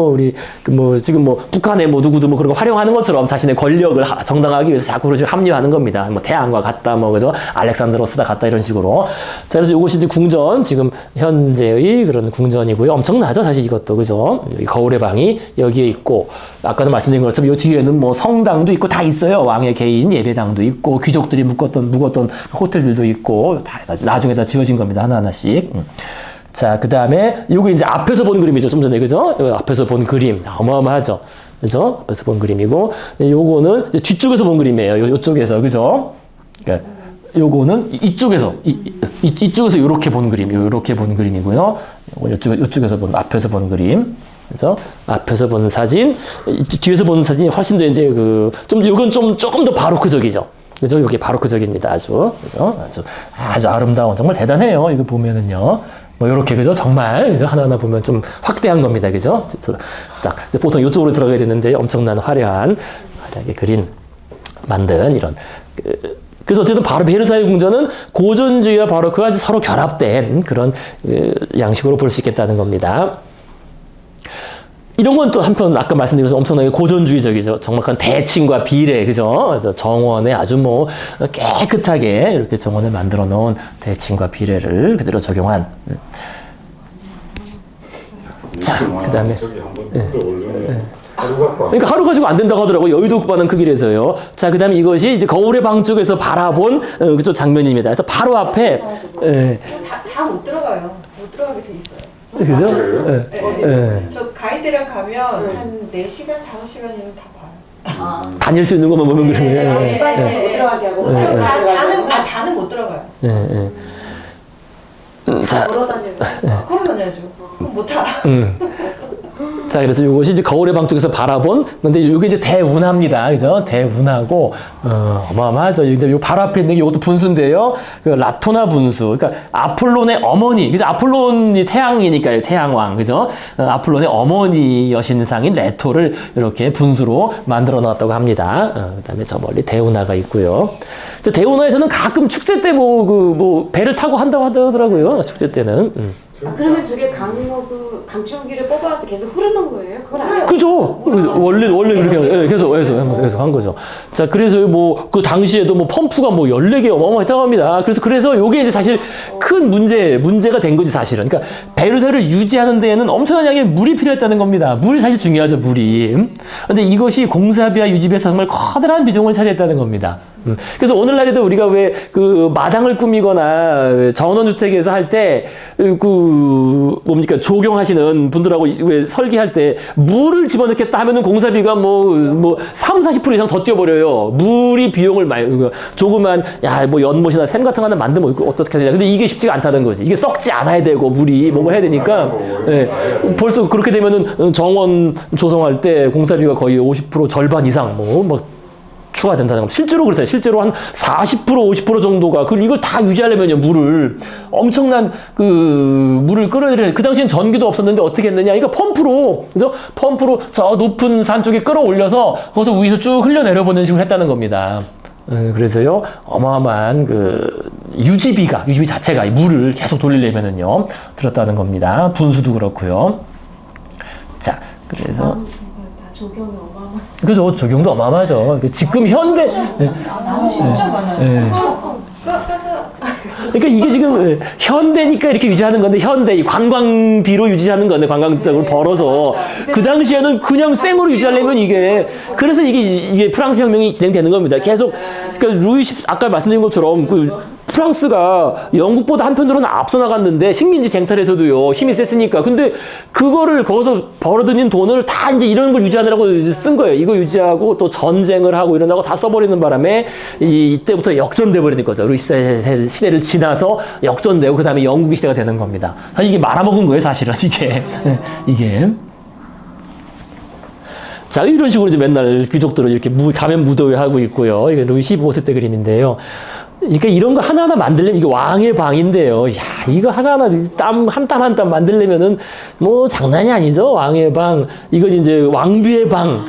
지금 북한의 누구도 그런 거 활용하는 것처럼 자신의 권력을 정당화하기 위해서 자꾸 그런 식으로 합리화하는 겁니다. 태양과 같다, 그죠? 알렉산드로스다 같다, 이런 식으로. 자, 그래서 이것이 이제 궁전, 지금 현재의 그런 궁전이고요. 엄청나죠, 사실 이것도, 그죠? 여기 거울의 방이 여기에 있고, 아까도 말씀드린 것처럼 이 뒤에는 성당도 있고 다 있어요. 왕의 개인 예배당도 있고, 귀족들이 묵었던 호텔들도 있고, 다 나중에 다 지어진 겁니다. 하나하나씩. 자, 그 다음에, 요거 이제 앞에서 본 그림이죠. 좀 전에, 그죠? 앞에서 본 그림. 어마어마하죠. 그죠? 앞에서 본 그림이고, 요거는 이제 뒤쪽에서 본 그림이에요. 요쪽에서, 그죠? 그러니까 요거는 이쪽에서, 이쪽에서 요렇게 본 그림. 요렇게 본 그림이고요. 요쪽에서 앞에서 본 그림. 그죠? 앞에서 본 사진, 뒤에서 본 사진이 훨씬 더 이제 요건 조금 더 바로크적이죠. 그죠? 이게 바로크적입니다. 아주. 그죠? 아주 아름다운, 정말 대단해요. 이거 보면은요. 요렇게, 그죠? 정말, 그죠? 하나하나 보면 좀 확대한 겁니다. 그죠? 딱, 보통 이쪽으로 들어가야 되는데 엄청난 화려하게 만든 이런. 그래서 어쨌든 바로 베르사유 궁전은 고전주의와 바로크가 서로 결합된 그런 양식으로 볼 수 있겠다는 겁니다. 이런 건 또 한편 아까 말씀드린 것처럼 엄청나게 고전주의적이죠. 정확한 대칭과 비례, 그죠? 그래서 정원에 아주 깨끗하게 이렇게 정원을 만들어 놓은 대칭과 비례를 그대로 적용한. 자, 그다음에 저기 한번 끌어올려면 하루 갖고 그러니까 하루 가지고 안 된다고 하더라고요. 여의도만한 크기라서요. 자, 그 다음에 이것이 이제 거울의 방 쪽에서 바라본 그쪽 장면입니다. 그래서 바로 앞에, 예, 다 못 들어가요. 못 들어가게 돼 있어요. 그죠? 그래요? 네, 예, 네. 예. 저 가이드랑 가면 한 4시간, 5시간이면 다 봐요. 다닐 수 있는 것만 보면 그런 거예요. 예, 일반인은 예, 못 들어가게 하고 못 네, 들어가. 네. 다는 못 들어가요. 예, 예. 자, 걸어 다니고 걸어다녀야죠. 그럼 못 타. 자, 그래서 이것이 이제 거울의 방 쪽에서 바라본, 근데 이게 이제 대운하입니다. 그죠? 대운하고, 어마어마하죠. 근데 요 바로 앞에 있는 게 이것도 분수인데요. 그 라토나 분수. 그러니까 아폴론의 어머니. 그죠? 아폴론이 태양이니까요. 태양왕. 그죠? 아폴론의 어머니 여신상인 레토를 이렇게 분수로 만들어 놨다고 합니다. 그 다음에 저 멀리 대운하가 있고요. 근데 대운하에서는 가끔 축제 때 뭐 배를 타고 한다고 하더라고요. 축제 때는. 그러면 저게 강추기를 뽑아서 계속 흐르는 거예요? 그건 아니에요. 그죠? 원래 그렇게 계속 한 거죠. 자, 그래서 뭐 그 당시에도 뭐 펌프가 뭐 14개 어마어마했다고 합니다. 그래서 요게 이제 사실 큰 문제가 된 거지, 사실은. 그러니까 베르사유를 유지하는 데에는 엄청난 양의 물이 필요했다는 겁니다. 물이 사실 중요하죠, 물이. 근데 이것이 공사비와 유지비에서 정말 커다란 비중을 차지했다는 겁니다. 그래서 오늘날에도 우리가 왜 그 마당을 꾸미거나 전원주택에서 할 때 뭡니까 조경하시는 분들하고 왜 설계할 때 물을 집어넣겠다 하면은 공사비가 뭐 30-40% 이상 더 뛰어버려요. 물이 비용을 많이 조그만 뭐 연못이나 샘 같은 거 하나 만들면 어떻게 해야 되냐. 근데 이게 쉽지가 않다는 거지. 이게 썩지 않아야 되고 물이 뭐 해야 되니까 예, 벌써 그렇게 되면은 정원 조성할 때 공사비가 거의 50% 절반 이상 뭐 추가된다는 겁니다. 실제로 그렇다. 실제로 한 40% 50% 정도가 이걸 다 유지하려면요 물을 엄청난 물을 끌어내려. 그 당시엔 전기도 없었는데 어떻게 했느냐? 이거 펌프로 저 높은 산 쪽에 끌어올려서 거기서 위에서 쭉 흘려내려보는 식으로 했다는 겁니다. 그래서요 어마어마한 유지비 자체가 물을 계속 돌리려면은요 들었다는 겁니다. 분수도 그렇고요. 자, 그래서. 다 조경이 어마어마. 그죠. 적용도 어마어마하죠. 지금 현대. 나무 진짜 많아요. 그러니까 이게 지금 현대니까 이렇게 유지하는 건데, 이 관광비로 유지하는 건데, 관광적으로 벌어서. 그 당시에는 그냥 생으로 유지하려면 그래서 이게 프랑스 혁명이 진행되는 겁니다. 계속, 그러니까 아까 말씀드린 것처럼 프랑스가 영국보다 한편으로는 앞서 나갔는데 식민지 쟁탈에서도요 힘이 셌으니까. 근데 그거를 거기서 벌어들인 돈을 다 이제 이런 걸 유지하느라고 쓴 거예요. 이거 유지하고 또 전쟁을 하고 이런다고 다 써버리는 바람에 이때부터 역전돼 버리는 거죠. 루이 14세 시대를 지나서 역전되고 그 다음에 영국의 시대가 되는 겁니다. 사실 이게 말아먹은 거예요, 사실은 이게. 자, 이런 식으로 이제 맨날 귀족들을 이렇게 가면 무도회 하고 있고요. 이게 루이 15세 때 그림인데요. 그러니까 이런 거 하나하나 만들려면 이게 왕의 방인데요. 야, 이거 하나하나 한 땀 한 땀 만들려면은 뭐 장난이 아니죠. 왕의 방. 이건 이제 왕비의 방.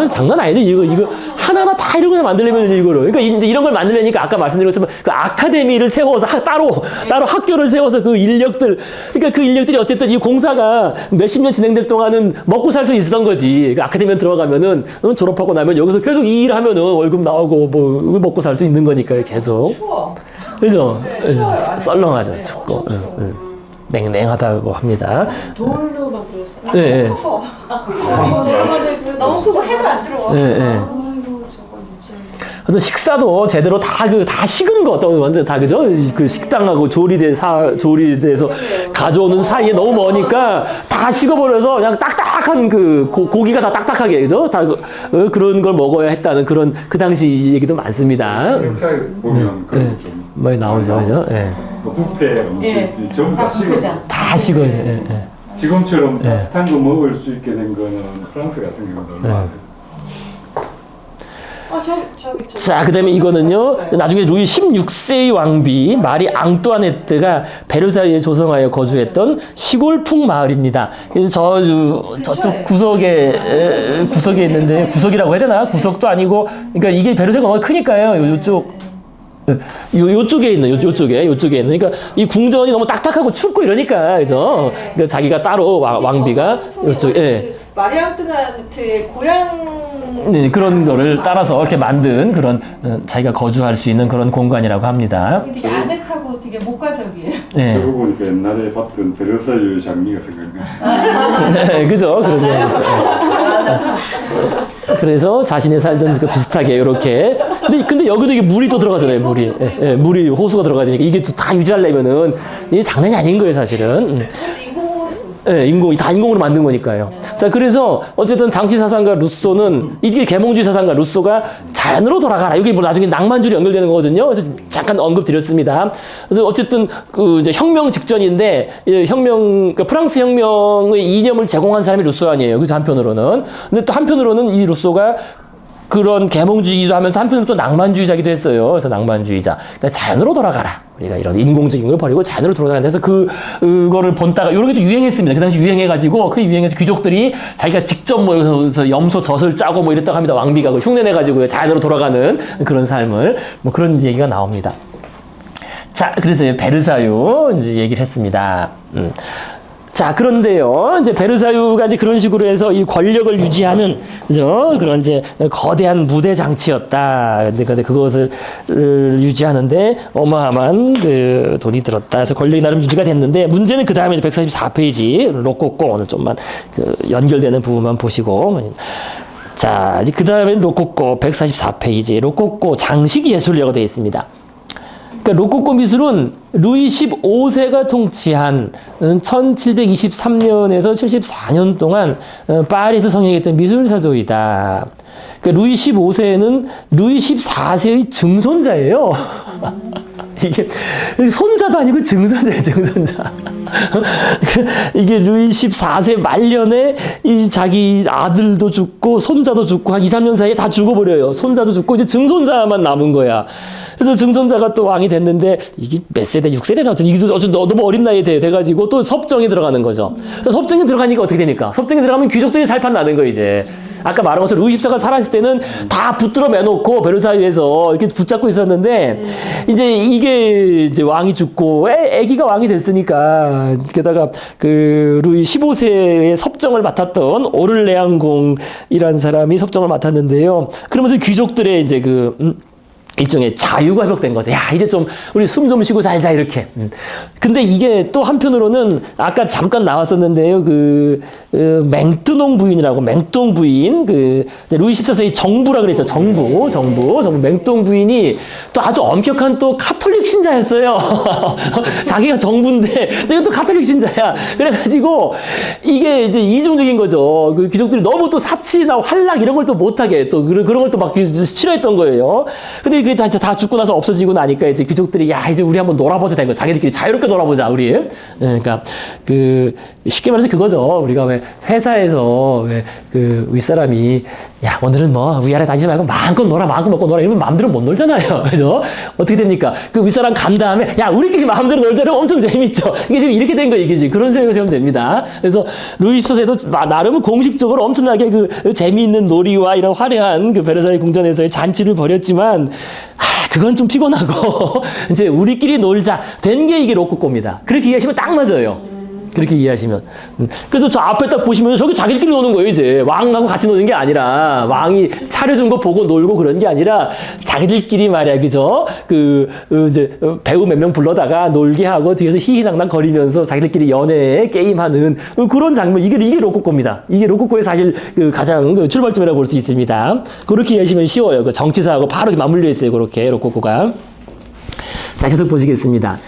장난 아니죠. 이거 하나하나 다 이런 거 만들려면 이거로. 그러니까 이제 이런 걸 만들려니까 아까 말씀드린 것처럼 그 아카데미를 세워서 따로 학교를 세워서 그 인력들이 어쨌든 이 공사가 몇십 년 진행될 동안은 먹고 살 수 있었던 거지. 그 아카데미 들어가면은 졸업하고 나면 여기서 계속 이 일 하면은 월급 나오고 뭐 먹고 살 수 있는 거니까요, 계속. 추워. 그죠? 네, 추워요. 썰렁하죠, 춥고. 냉랭하다고 합니다. 돌로 만들었어요. 네. 커서. 너무 너무 크고 해도 안 들어와. 그래서 식사도 제대로 다 식은 거, 완전 다, 그죠? 그 식당하고 조리대에서 가져오는 사이에 너무 머니까 다 식어버려서 그냥 딱딱한 고기가 다 딱딱하게, 그죠? 다 그런 걸 먹어야 했다는 그런 그 당시 얘기도 많습니다. 역사에 보면 그런 거 좀 많이 나오죠, 그죠? 예. 뷔페 음식이 전부 다 식어. 다 식어요, 지금처럼 따뜻한 거 먹을 수 있게 된 거는 프랑스 같은 경우는 얼마 안 돼요. 저기. 자, 그 다음에 이거는요, 나중에 루이 16세의 왕비 마리 앙뚜아네트가 베르사유에 조성하여 거주했던 시골풍 마을입니다. 그래서 저쪽 구석에 있는데, 구석이라고 해야 되나? 구석도 아니고, 그러니까 이게 베르사유가 너무 크니까요, 요쪽에 있는, 요쪽에 있는. 그러니까 이 궁전이 너무 딱딱하고 춥고 이러니까, 그죠? 그러니까 자기가 따로 왕비가 요쪽에. 마리 앙뚜아네트의 고향 그런 거를 따라서 이렇게 만든 그런 자기가 거주할 수 있는 그런 공간이라고 합니다. 되게 아늑하고 되게 이게 목가적이에요. 네. 저거 보니까 옛날에 봤던 베르사유 장미가 생각나요. 네, 그죠? 그런 거 있죠. 그래서 자신이 살던 그 비슷하게 이렇게. 근데 여기도 이게 물이 또 들어가잖아요. 물이. 예, 예, 물이 호수가 들어가야 되니까 이게 또 다 유지하려면은 이게 장난이 아닌 거예요, 사실은. 인공호수. 예, 다 인공으로 만든 거니까요. 자, 그래서 어쨌든 당시 사상가 루소는 이게 계몽주의 사상가 루소가 자연으로 돌아가라. 이게 뭐 나중에 낭만주의로 연결되는 거거든요. 그래서 잠깐 언급드렸습니다. 그래서 어쨌든 그 이제 혁명 직전인데 그 프랑스 혁명의 이념을 제공한 사람이 루소 아니에요. 그래서 한편으로는. 근데 또 한편으로는 이 루소가 그런 계몽주의도 하면서 한편으로 또 낭만주의자기도 했어요. 그래서 낭만주의자. 그러니까 자연으로 돌아가라. 우리가 이런 인공적인 걸 버리고 자연으로 돌아가는 데서 그거를 본다가 이런 게 또 유행했습니다. 그 당시 유행해가지고 그 유행해서 귀족들이 자기가 직접 모여서 염소 젖을 짜고 뭐 이랬다고 합니다. 왕비가 그 흉내내가지고 자연으로 돌아가는 그런 삶을 뭐 그런 얘기가 나옵니다. 자, 그래서 베르사유 이제 얘기를 했습니다. 자, 그런데요, 이제 베르사유가 이제 그런 식으로 해서 이 권력을 유지하는, 그죠? 그런 이제 거대한 무대 장치였다. 근데 그것을 유지하는데 어마어마한 그 돈이 들었다. 그래서 권력이 나름 유지가 됐는데 문제는 그 다음에 144페이지 로코코 오늘 좀만 그 연결되는 부분만 보시고. 자, 그 다음에 로코코 144페이지 로코코 장식 예술이라고 되어 있습니다. 그러니까 로코코 미술은 루이 15세가 통치한 1723년에서 74년 동안 파리에서 성행했던 미술사조이다. 그러니까 루이 15세는 루이 14세의 증손자예요. 이게 손자도 아니고 증손자예요, 증손자. 이게 루이 14세 말년에 이 자기 아들도 죽고 손자도 죽고 한 2, 3년 사이에 다 죽어버려요. 손자도 죽고 이제 증손자만 남은 거야. 그래서 증손자가 또 왕이 됐는데 이게 몇 세대, 6세대 나왔죠. 이게 너무 어린 나이에 돼가지고 또 섭정이 들어가는 거죠. 섭정이 들어가니까 어떻게 됩니까? 섭정이 들어가면 귀족들이 살판 나는 거예요, 이제. 아까 말한 것처럼 루이 14가 살아있을 때는 다 붙들어 매놓고 베르사유에서 이렇게 붙잡고 있었는데 이제 이게 이제 왕이 죽고 애기가 왕이 됐으니까 게다가 그 루이 15세의 섭정을 맡았던 오를레앙공이라는 사람이 섭정을 맡았는데요. 그러면서 귀족들의 이제 일종의 자유가 회복된 거죠. 야, 이제 좀 우리 숨 좀 쉬고 살자 이렇게. 근데 이게 또 한편으로는 아까 잠깐 나왔었는데요. 맹뜨농 부인이라고 맹똥 부인 루이 14세의 정부라 그랬죠. 정부 맹똥 부인이 또 아주 엄격한 또 카톨릭 신자였어요. 자기가 정부인데 또 카톨릭 신자야. 그래가지고 이게 이제 이중적인 거죠. 그 귀족들이 너무 또 사치나 활락 이런 걸 또 못하게 또 그런 걸 또 막 싫어했던 거예요. 근데 그게 다 죽고 나서 없어지고 나니까 이제 귀족들이 야, 이제 우리 한번 놀아보자 된 거예요. 자기들끼리 자유롭게 놀아보자, 우리. 그러니까 쉽게 말해서 그거죠. 우리가 왜 회사에서 윗사람이 야, 오늘은 뭐 위아래 다니지 말고 마음껏 놀아, 마음껏 먹고 놀아 이러면 마음대로 못 놀잖아요. 그죠? 어떻게 됩니까? 그 윗사람 간 다음에 야, 우리끼리 마음대로 놀자면 엄청 재밌죠. 이게 지금 이렇게 된 거 이게 지금 그런 생각을 하면 됩니다. 그래서 루이 14세도 나름 공식적으로 엄청나게 재미있는 놀이와 이런 화려한 베르사유 궁전에서의 잔치를 벌였지만 그건 좀 피곤하고 이제 우리끼리 놀자 된 게 이게 로코코입니다. 그렇게 이해하시면 딱 맞아요. 그렇게 이해하시면. 그래서 저 앞에 딱 보시면 저기 자기들끼리 노는 거예요, 이제. 왕하고 같이 노는 게 아니라, 왕이 차려준 거 보고 놀고 그런 게 아니라, 자기들끼리 말이야, 그죠? 이제 배우 몇 명 불러다가 놀게 하고 뒤에서 히히낭낭 거리면서 자기들끼리 연애, 게임하는 그런 장면, 이게 로코코입니다. 이게 로코코의 사실 가장 출발점이라고 볼 수 있습니다. 그렇게 이해하시면 쉬워요. 정치사하고 바로 맞물려 있어요, 그렇게, 로코코가. 자, 계속 보시겠습니다.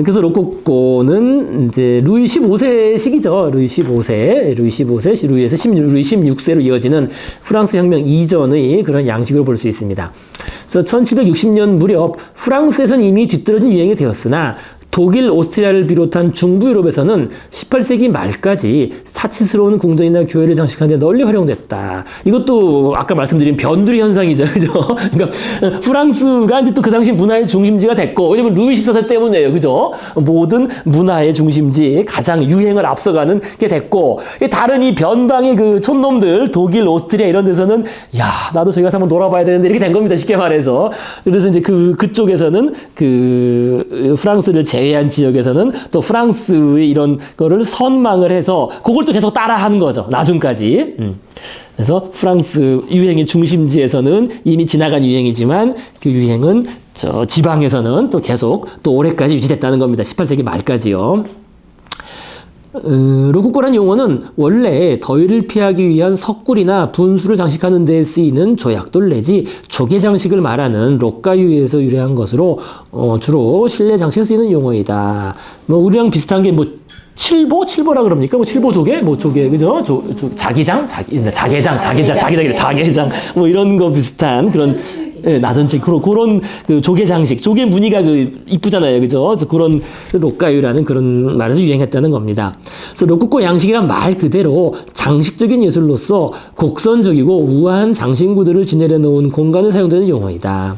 그래서 로코코는 이제 루이 15세 시기죠. 루이 15세, 루이에서 루이 16세로 이어지는 프랑스 혁명 이전의 그런 양식으로 볼 수 있습니다. 그래서 1760년 무렵 프랑스에서는 이미 뒤떨어진 유행이 되었으나 독일, 오스트리아를 비롯한 중부 유럽에서는 18세기 말까지 사치스러운 궁전이나 교회를 장식하는 데 널리 활용됐다. 이것도 아까 말씀드린 변두리 현상이죠. 그죠? 그러니까 프랑스가 이제 또 그 당시 문화의 중심지가 됐고, 왜냐면 루이 14세 때문에요. 그죠? 모든 문화의 중심지, 가장 유행을 앞서가는 게 됐고, 다른 이 변방의 촌놈들, 독일, 오스트리아 이런 데서는 야, 나도 저기 가서 한번 놀아봐야 되는데 이렇게 된 겁니다. 쉽게 말해서. 그래서 이제 그쪽에서는 프랑스를 제외 제외한 지역에서는 또 프랑스의 이런 거를 선망을 해서 그걸 또 계속 따라하는 거죠. 나중까지. 그래서 프랑스 유행의 중심지에서는 이미 지나간 유행이지만 그 유행은 저 지방에서는 또 계속 또 올해까지 유지됐다는 겁니다. 18세기 말까지요. 로코코란 용어는 원래 더위를 피하기 위한 석굴이나 분수를 장식하는 데 쓰이는 조약돌 내지 조개 장식을 말하는 록가유에서 유래한 것으로 주로 실내 장식에 쓰이는 용어이다. 뭐 우리랑 비슷한 게 뭐 칠보라 그럽니까? 뭐 칠보 조개, 뭐 조개, 그죠? 자기장, 자개장, 뭐 이런 거 비슷한 그런. 예, 나전치 그런 그 조개 장식, 조개 무늬가 그 이쁘잖아요, 그죠? 그래서 그런 록가유라는 그런 말에서 유행했다는 겁니다. 그래서 로코코 양식이란 말 그대로 장식적인 예술로서 곡선적이고 우아한 장신구들을 지내려 놓은 공간에 사용되는 용어이다.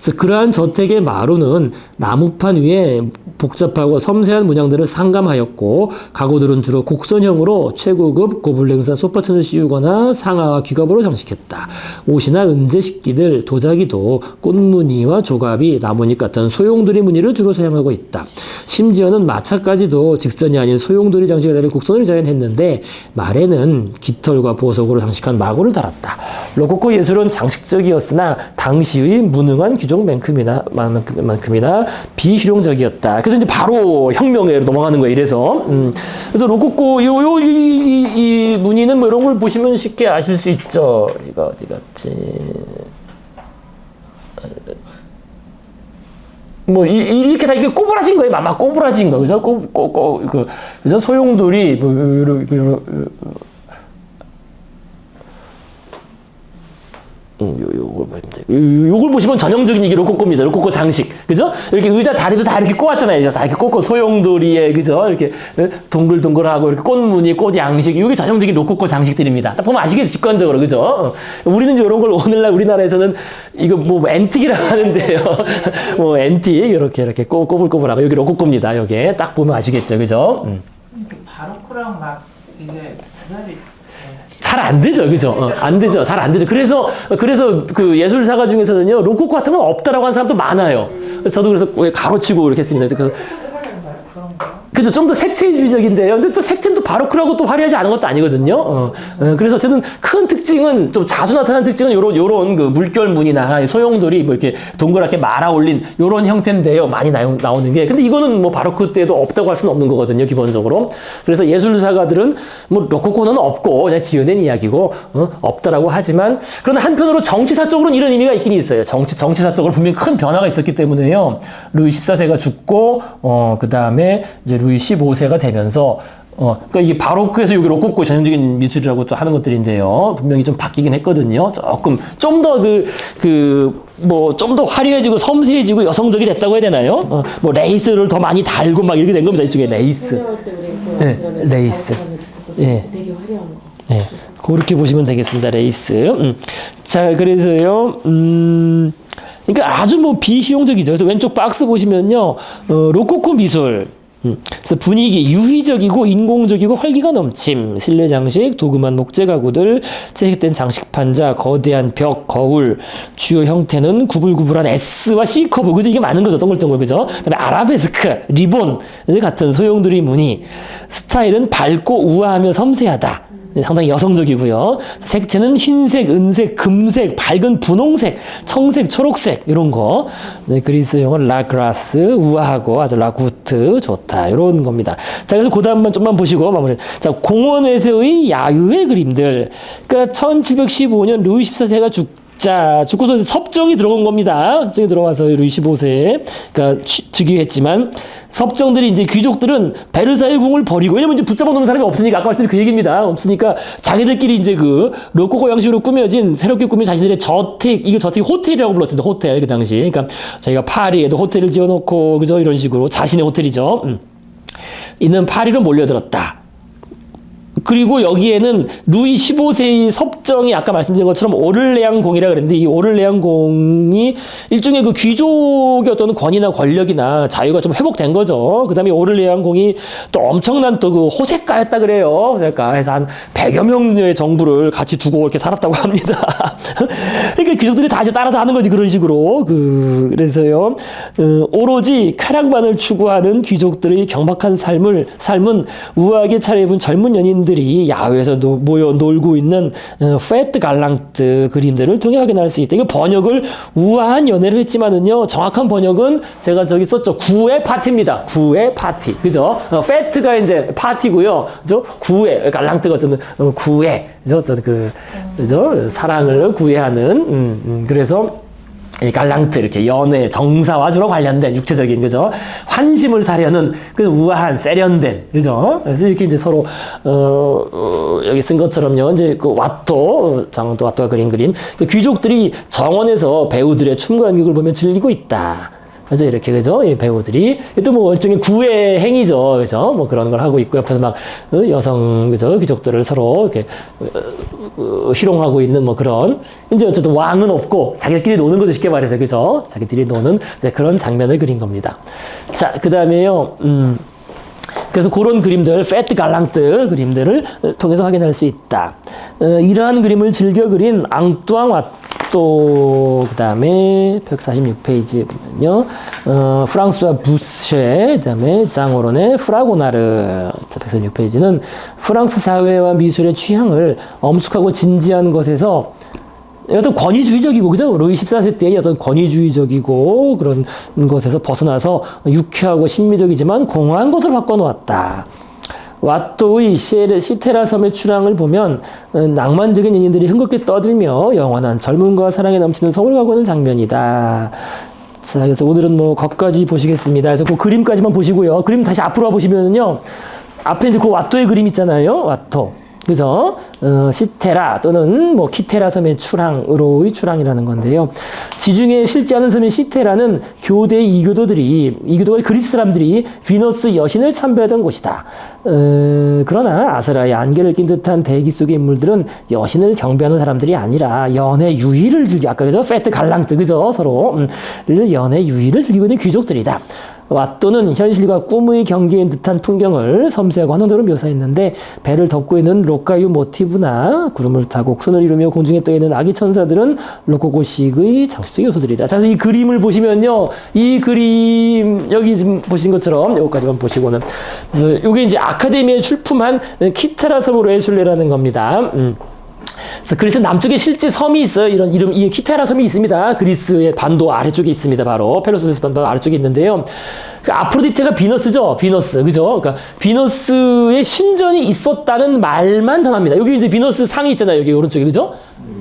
그래서 그러한 저택의 마루는 나무판 위에 복잡하고 섬세한 문양들을 상감하였고 가구들은 주로 곡선형으로 최고급 고블랭사 소파천을 씌우거나 상아와 귀갑으로 장식했다. 옷이나 은재 식기들, 도자기도 꽃무늬와 조갑이 나뭇잎 같은 소용돌이 무늬를 주로 사용하고 있다. 심지어는 마차까지도 직선이 아닌 소용돌이 장식이 달린 곡선을 자연했는데 말에는 깃털과 보석으로 장식한 마구를 달았다. 로코코 예술은 장식적이었으나 당시의 무능한 귀족만큼이나 비실용적이었다. 그래서 이제 바로 혁명에 넘어가는 거예요. 이래서 그래서 로코코 이 무늬는 뭐 이런 걸 보시면 쉽게 아실 수 있죠. 이거 어디 갔지? 뭐 이렇게 다 이게 꼬부라진 거예요. 막 꼬부라진 거, 그죠? 그래서 소용돌이 뭐 요걸 보시면 전형적인 이게 로코코입니다. 로코코 장식. 그죠? 이렇게 의자 다리도 다 이렇게 꼬았잖아요. 다 이렇게 꼬고 소용돌이에, 그죠? 이렇게 동글동글하고 이렇게 꽃무늬, 꽃 양식. 이게 전형적인 로코코 장식들입니다. 딱 보면 아시겠죠? 직관적으로. 그죠? 우리는 이제 이런 걸 오늘날 우리나라에서는 이거 뭐 앤틱이라고 하는데요. 뭐 앤틱. 이렇게 꼬불꼬불하고. 여기 로코코입니다. 여기. 딱 보면 아시겠죠? 그죠? 바로크랑 막 이게 구별이 잘 안 되죠, 그죠? 안 되죠, 잘 안 되죠. 그래서 그 예술사가 중에서는요, 로코코 같은 건 없다라고 하는 사람도 많아요. 저도 그래서 가로치고 이렇게 했습니다. 그죠? 좀 더 색채주의적인데요. 근데 또 색채는 또 바로크라고 또 화려하지 않은 것도 아니거든요. 그래서 어쨌든 큰 특징은 좀 자주 나타나는 특징은 요런 그 물결무늬나 소용돌이 뭐 이렇게 동그랗게 말아 올린 요런 형태인데요. 많이 나오는 게. 근데 이거는 뭐 바로크 때도 없다고 할 수는 없는 거거든요. 기본적으로. 그래서 예술사가들은 뭐 로코코는 없고 그냥 지어낸 이야기고 없다라고 하지만 그러나 한편으로 정치사적으로는 이런 의미가 있긴 있어요. 정치사적으로 분명히 큰 변화가 있었기 때문에요. 루이 14세가 죽고 그 다음에 이제 루이 15세가 되면서 그러니까 이게 바로크에서 여기 로코코 전형적인 미술이라고 또 하는 것들인데요. 분명히 좀 바뀌긴 했거든요. 조금 좀 더 뭐 좀 더 화려해지고 섬세해지고 여성적이 됐다고 해야 되나요? 뭐 레이스를 더 많이 달고 막 이렇게 된 겁니다. 이쪽에 레이스. 네, 레이스. 예. 되게 화려한 거. 네, 그렇게 보시면 되겠습니다. 레이스. 자, 그래서요. 그러니까 아주 뭐 비실용적이죠. 그래서 왼쪽 박스 보시면요, 로코코 미술. 그래서 분위기 유희적이고 인공적이고 활기가 넘침, 실내 장식, 도금한 목재 가구들, 채색된 장식 판자, 거대한 벽, 거울, 주요 형태는 구불구불한 S와 C 커브, 그죠? 이게 많은 거죠, 동글동글, 그죠? 그다음에 아라베스크, 리본 같은 소용돌이 무늬, 스타일은 밝고 우아하며 섬세하다. 상당히 여성적이고요. 색채는 흰색, 은색, 금색, 밝은 분홍색, 청색, 초록색 이런 거. 네, 그리스 용어 라그라스 우아하고 아주 라구트 좋다 이런 겁니다. 자, 그래서 그 다음만 좀만 보시고 마무리. 자, 공원에서의 야유의 그림들. 그러니까 1715년 루이 14세가 죽고서 섭정이 들어온 겁니다. 섭정이 들어와서 루이 15세, 그러니까 즉위했지만 섭정들이 이제 귀족들은 베르사유 궁을 버리고, 왜냐면 이제 붙잡아 놓는 사람이 없으니까, 아까 말씀드린 그 얘기입니다. 없으니까 자기들끼리 이제 그 로코코 양식으로 꾸며진, 새롭게 꾸민 자신들의 저택, 이거 저택이 호텔이라고 불렀습니다. 호텔, 그 당시. 그러니까 저희가 파리에도 호텔을 지어놓고, 그죠? 이런 식으로 자신의 호텔이죠. 있는 파리로 몰려들었다. 그리고 여기에는 루이 15세의 섭정이 아까 말씀드린 것처럼 오를레앙 공이라 그랬는데 이 오를레앙 공이 일종의 그 귀족의 어떤 권위나 권력이나 자유가 좀 회복된 거죠. 그 다음에 오를레앙 공이 또 엄청난 또 그 호색가였다 그래요. 호색가. 해서 한 100여 명의 정부를 같이 두고 이렇게 살았다고 합니다. 그러니까 귀족들이 다 이제 따라서 하는 거지 그런 식으로. 그래서요. 오로지 쾌락만을 추구하는 귀족들의 경박한 삶은 우아하게 차려입은 젊은 연인들이 야외에서 모여 놀고 있는 페트 갈랑트 그림들을 통해 확인할 수 있다. 이거 번역을 우아한 연애로 했지만은요, 정확한 번역은 제가 저기 썼죠. 구애 파티입니다. 구애 파티. 그죠? 페트가 이제 파티고요. 그죠? 구애, 갈랑트가 어떤 구애. 그죠? 어떤 그죠? 사랑을 구애하는, 그래서 이 갈랑트 이렇게 연애 정사와 주로 관련된 육체적인 그죠 환심을 사려는 그 우아한 세련된 그죠 그래서 이렇게 이제 서로 여기 쓴 것처럼요 이제 그 와토 장도 와토가 그린 그림 그 귀족들이 정원에서 배우들의 춤과 연극을 보며 즐기고 있다. 그죠 이렇게 그죠 이 배우들이 또 뭐 일종의 구애 행위죠 그죠 뭐 그런 걸 하고 있고 옆에서 막 여성 그죠 귀족들을 서로 이렇게 희롱하고 있는 뭐 그런 이제 어쨌든 왕은 없고 자기들끼리 노는 거죠 쉽게 말해서 그죠 자기들이 노는 이제 그런 장면을 그린 겁니다. 자 그다음에요 그래서 그런 그림들, 페트 갈랑트 그림들을 통해서 확인할 수 있다. 이러한 그림을 즐겨 그린 앙뚜앙 와또 그 다음에 146페이지에 보면요. 프랑스와 부쉐, 그 다음에 장오론의 프라고나르 146페이지는 프랑스 사회와 미술의 취향을 엄숙하고 진지한 것에서 어떤 권위주의적이고 그죠? 루이 14세 때의 어떤 권위주의적이고 그런 것에서 벗어나서 유쾌하고 신미적이지만 공허한 것으로 바꿔놓았다. 와또의 시테라 섬의 출항을 보면 낭만적인 연인들이 흥겁게 떠들며 영원한 젊음과 사랑에 넘치는 성을 가고 있는 장면이다. 자, 그래서 오늘은 뭐 거기까지 보시겠습니다. 그래서 그 그림까지만 보시고요. 그림 다시 앞으로 와보시면은요. 앞에 이제 그 와또의 그림 있잖아요. 와또. 그죠? 시테라 또는 뭐 키테라 섬의 출항으로의 출항이라는 건데요. 지중해 실제하는 섬인 시테라는 교대 이교도가 그리스 사람들이 비너스 여신을 참배하던 곳이다. 그러나 아스라의 안개를 낀 듯한 대기 속의 인물들은 여신을 경배하는 사람들이 아니라 연애 유희를 아까 그죠? 페트 갈랑트 그죠? 서로 연애 유희를 즐기고 있는 귀족들이다. 와또는 현실과 꿈의 경계인 듯한 풍경을 섬세하고 환상적으로 묘사했는데 배를 덮고 있는 로카유 모티브나 구름을 타고 곡선을 이루며 공중에 떠있는 아기 천사들은 로코코식의 장식적 요소들이다. 자, 그래서 이 그림을 보시면요. 이 그림 여기 지금 보신 것처럼 여기까지만 보시고는 그래서 이게 이제 아카데미에 출품한 키테라 섬으로의 순례라는 겁니다. 그래서 그리스 남쪽에 실제 섬이 있어요. 이런 이름, 이 키테라 섬이 있습니다. 그리스의 반도 아래쪽에 있습니다. 바로 펠로소스 반도 아래쪽에 있는데요. 그 아프로디테가 비너스죠. 비너스, 그죠? 그러니까 비너스의 신전이 있었다는 말만 전합니다. 여기 이제 비너스 상이 있잖아요. 여기 오른쪽에, 그죠?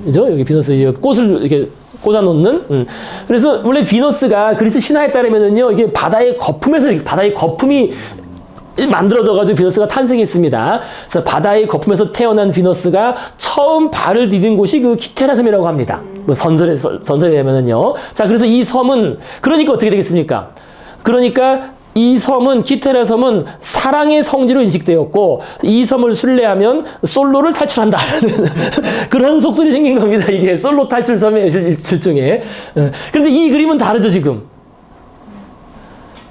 그죠? 여기 비너스 이제 꽃을 이렇게 꽂아놓는. 그래서 원래 비너스가 그리스 신화에 따르면은요, 이게 바다의 거품에서 바다의 거품이 만들어져가지고 비너스가 탄생했습니다. 그래서 바다의 거품에서 태어난 비너스가 처음 발을 디딘 곳이 그 키테라 섬이라고 합니다. 뭐 선설에 의하면은요. 자, 그래서 이 섬은, 그러니까 어떻게 되겠습니까? 그러니까 이 섬은, 키테라 섬은 사랑의 성지로 인식되었고, 이 섬을 순례하면 솔로를 탈출한다라는 그런 속설이 생긴 겁니다. 이게 솔로 탈출 섬이에요, 일종의. 그런데 이 그림은 다르죠, 지금.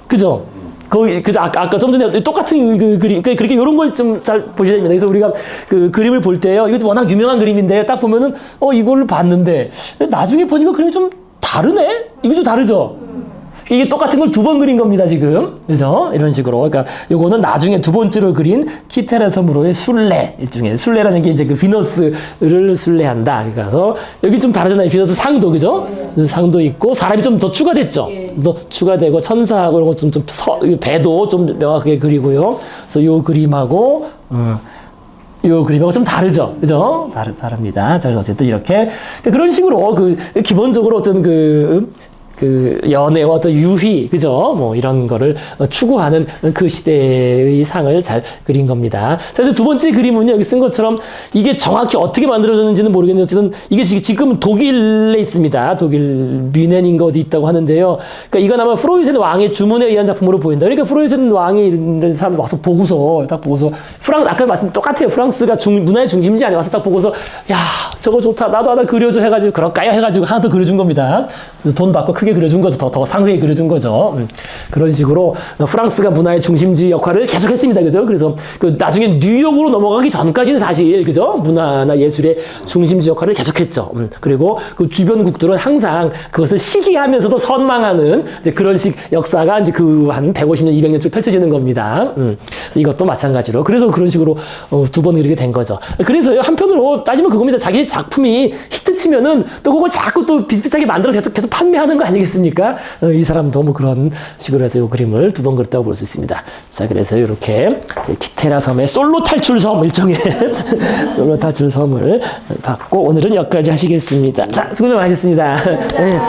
그죠? 거기, 그죠? 아까 좀 전에 똑같은 그 그림, 그렇게 이런 걸 좀 잘 보셔야 됩니다. 그래서 우리가 그 그림을 볼 때요, 이거 워낙 유명한 그림인데, 딱 보면은, 이걸 봤는데, 나중에 보니까 그림이 좀 다르네? 이거 좀 다르죠? 이게 똑같은 걸 두 번 그린 겁니다, 지금. 그죠? 이런 식으로. 그러니까 요거는 나중에 두 번째로 그린 키테라 섬으로의 순례. 일종의 순례라는 게 이제 그 비너스를 순례한다. 그래서 여기 좀 다르잖아요. 비너스 상도, 그죠? 상도 있고, 사람이 좀 더 추가됐죠? 더 추가되고, 천사하고 이런 거 좀 배도 좀 명확하게 그리고요. 그래서 요 그림하고, 요 그림하고 좀 다르죠? 그죠? 다릅니다. 자, 그래서 어쨌든 이렇게. 그런 식으로 기본적으로 어떤 그 연애와 또 유희, 그죠? 뭐 이런 거를 추구하는 그 시대의 상을 잘 그린 겁니다. 자, 이제 두 번째 그림은요, 여기 쓴 것처럼 이게 정확히 어떻게 만들어졌는지는 모르겠는데 어쨌든 이게 지금 독일에 있습니다. 독일 뮌헨인가 어디 있다고 하는데요. 그러니까 이건 아마 프로이센 왕의 주문에 의한 작품으로 보인다. 그러니까 프로이센 왕이 이런 사람 와서 보고서 딱 보고서 아까 말씀 똑같아요. 프랑스가 문화의 중심지 아니에 와서 딱 보고서 야, 저거 좋다. 나도 하나 그려줘 해가지고 그럴까요? 해가지고 하나 더 그려준 겁니다. 돈 받고 크게 그려준 거죠. 더 상세히 그려준 거죠. 그런 식으로 프랑스가 문화의 중심지 역할을 계속했습니다. 그죠? 그래서 그 나중에 뉴욕으로 넘어가기 전까지는 사실 그죠? 문화나 예술의 중심지 역할을 계속했죠. 그리고 그 주변국들은 항상 그것을 시기하면서도 선망하는 이제 그런 식 역사가 이제 그 한 150년, 200년 쭉 펼쳐지는 겁니다. 그래서 이것도 마찬가지로. 그래서 그런 식으로 두 번 그리게 된 거죠. 그래서 한편으로 따지면 그겁니다. 자기 작품이 히트치면은 또 그걸 자꾸 또 비슷비슷하게 만들어서 계속 판매하는 거 아니겠습니까? 이 사람도 뭐 그런 식으로 해서 이 그림을 두 번 그렸다고 볼 수 있습니다. 자, 그래서 이렇게 키테라 섬의 솔로 탈출섬 일종의 솔로 탈출섬을 받고 오늘은 여기까지 하시겠습니다. 자, 수고 좀 하셨습니다. 네.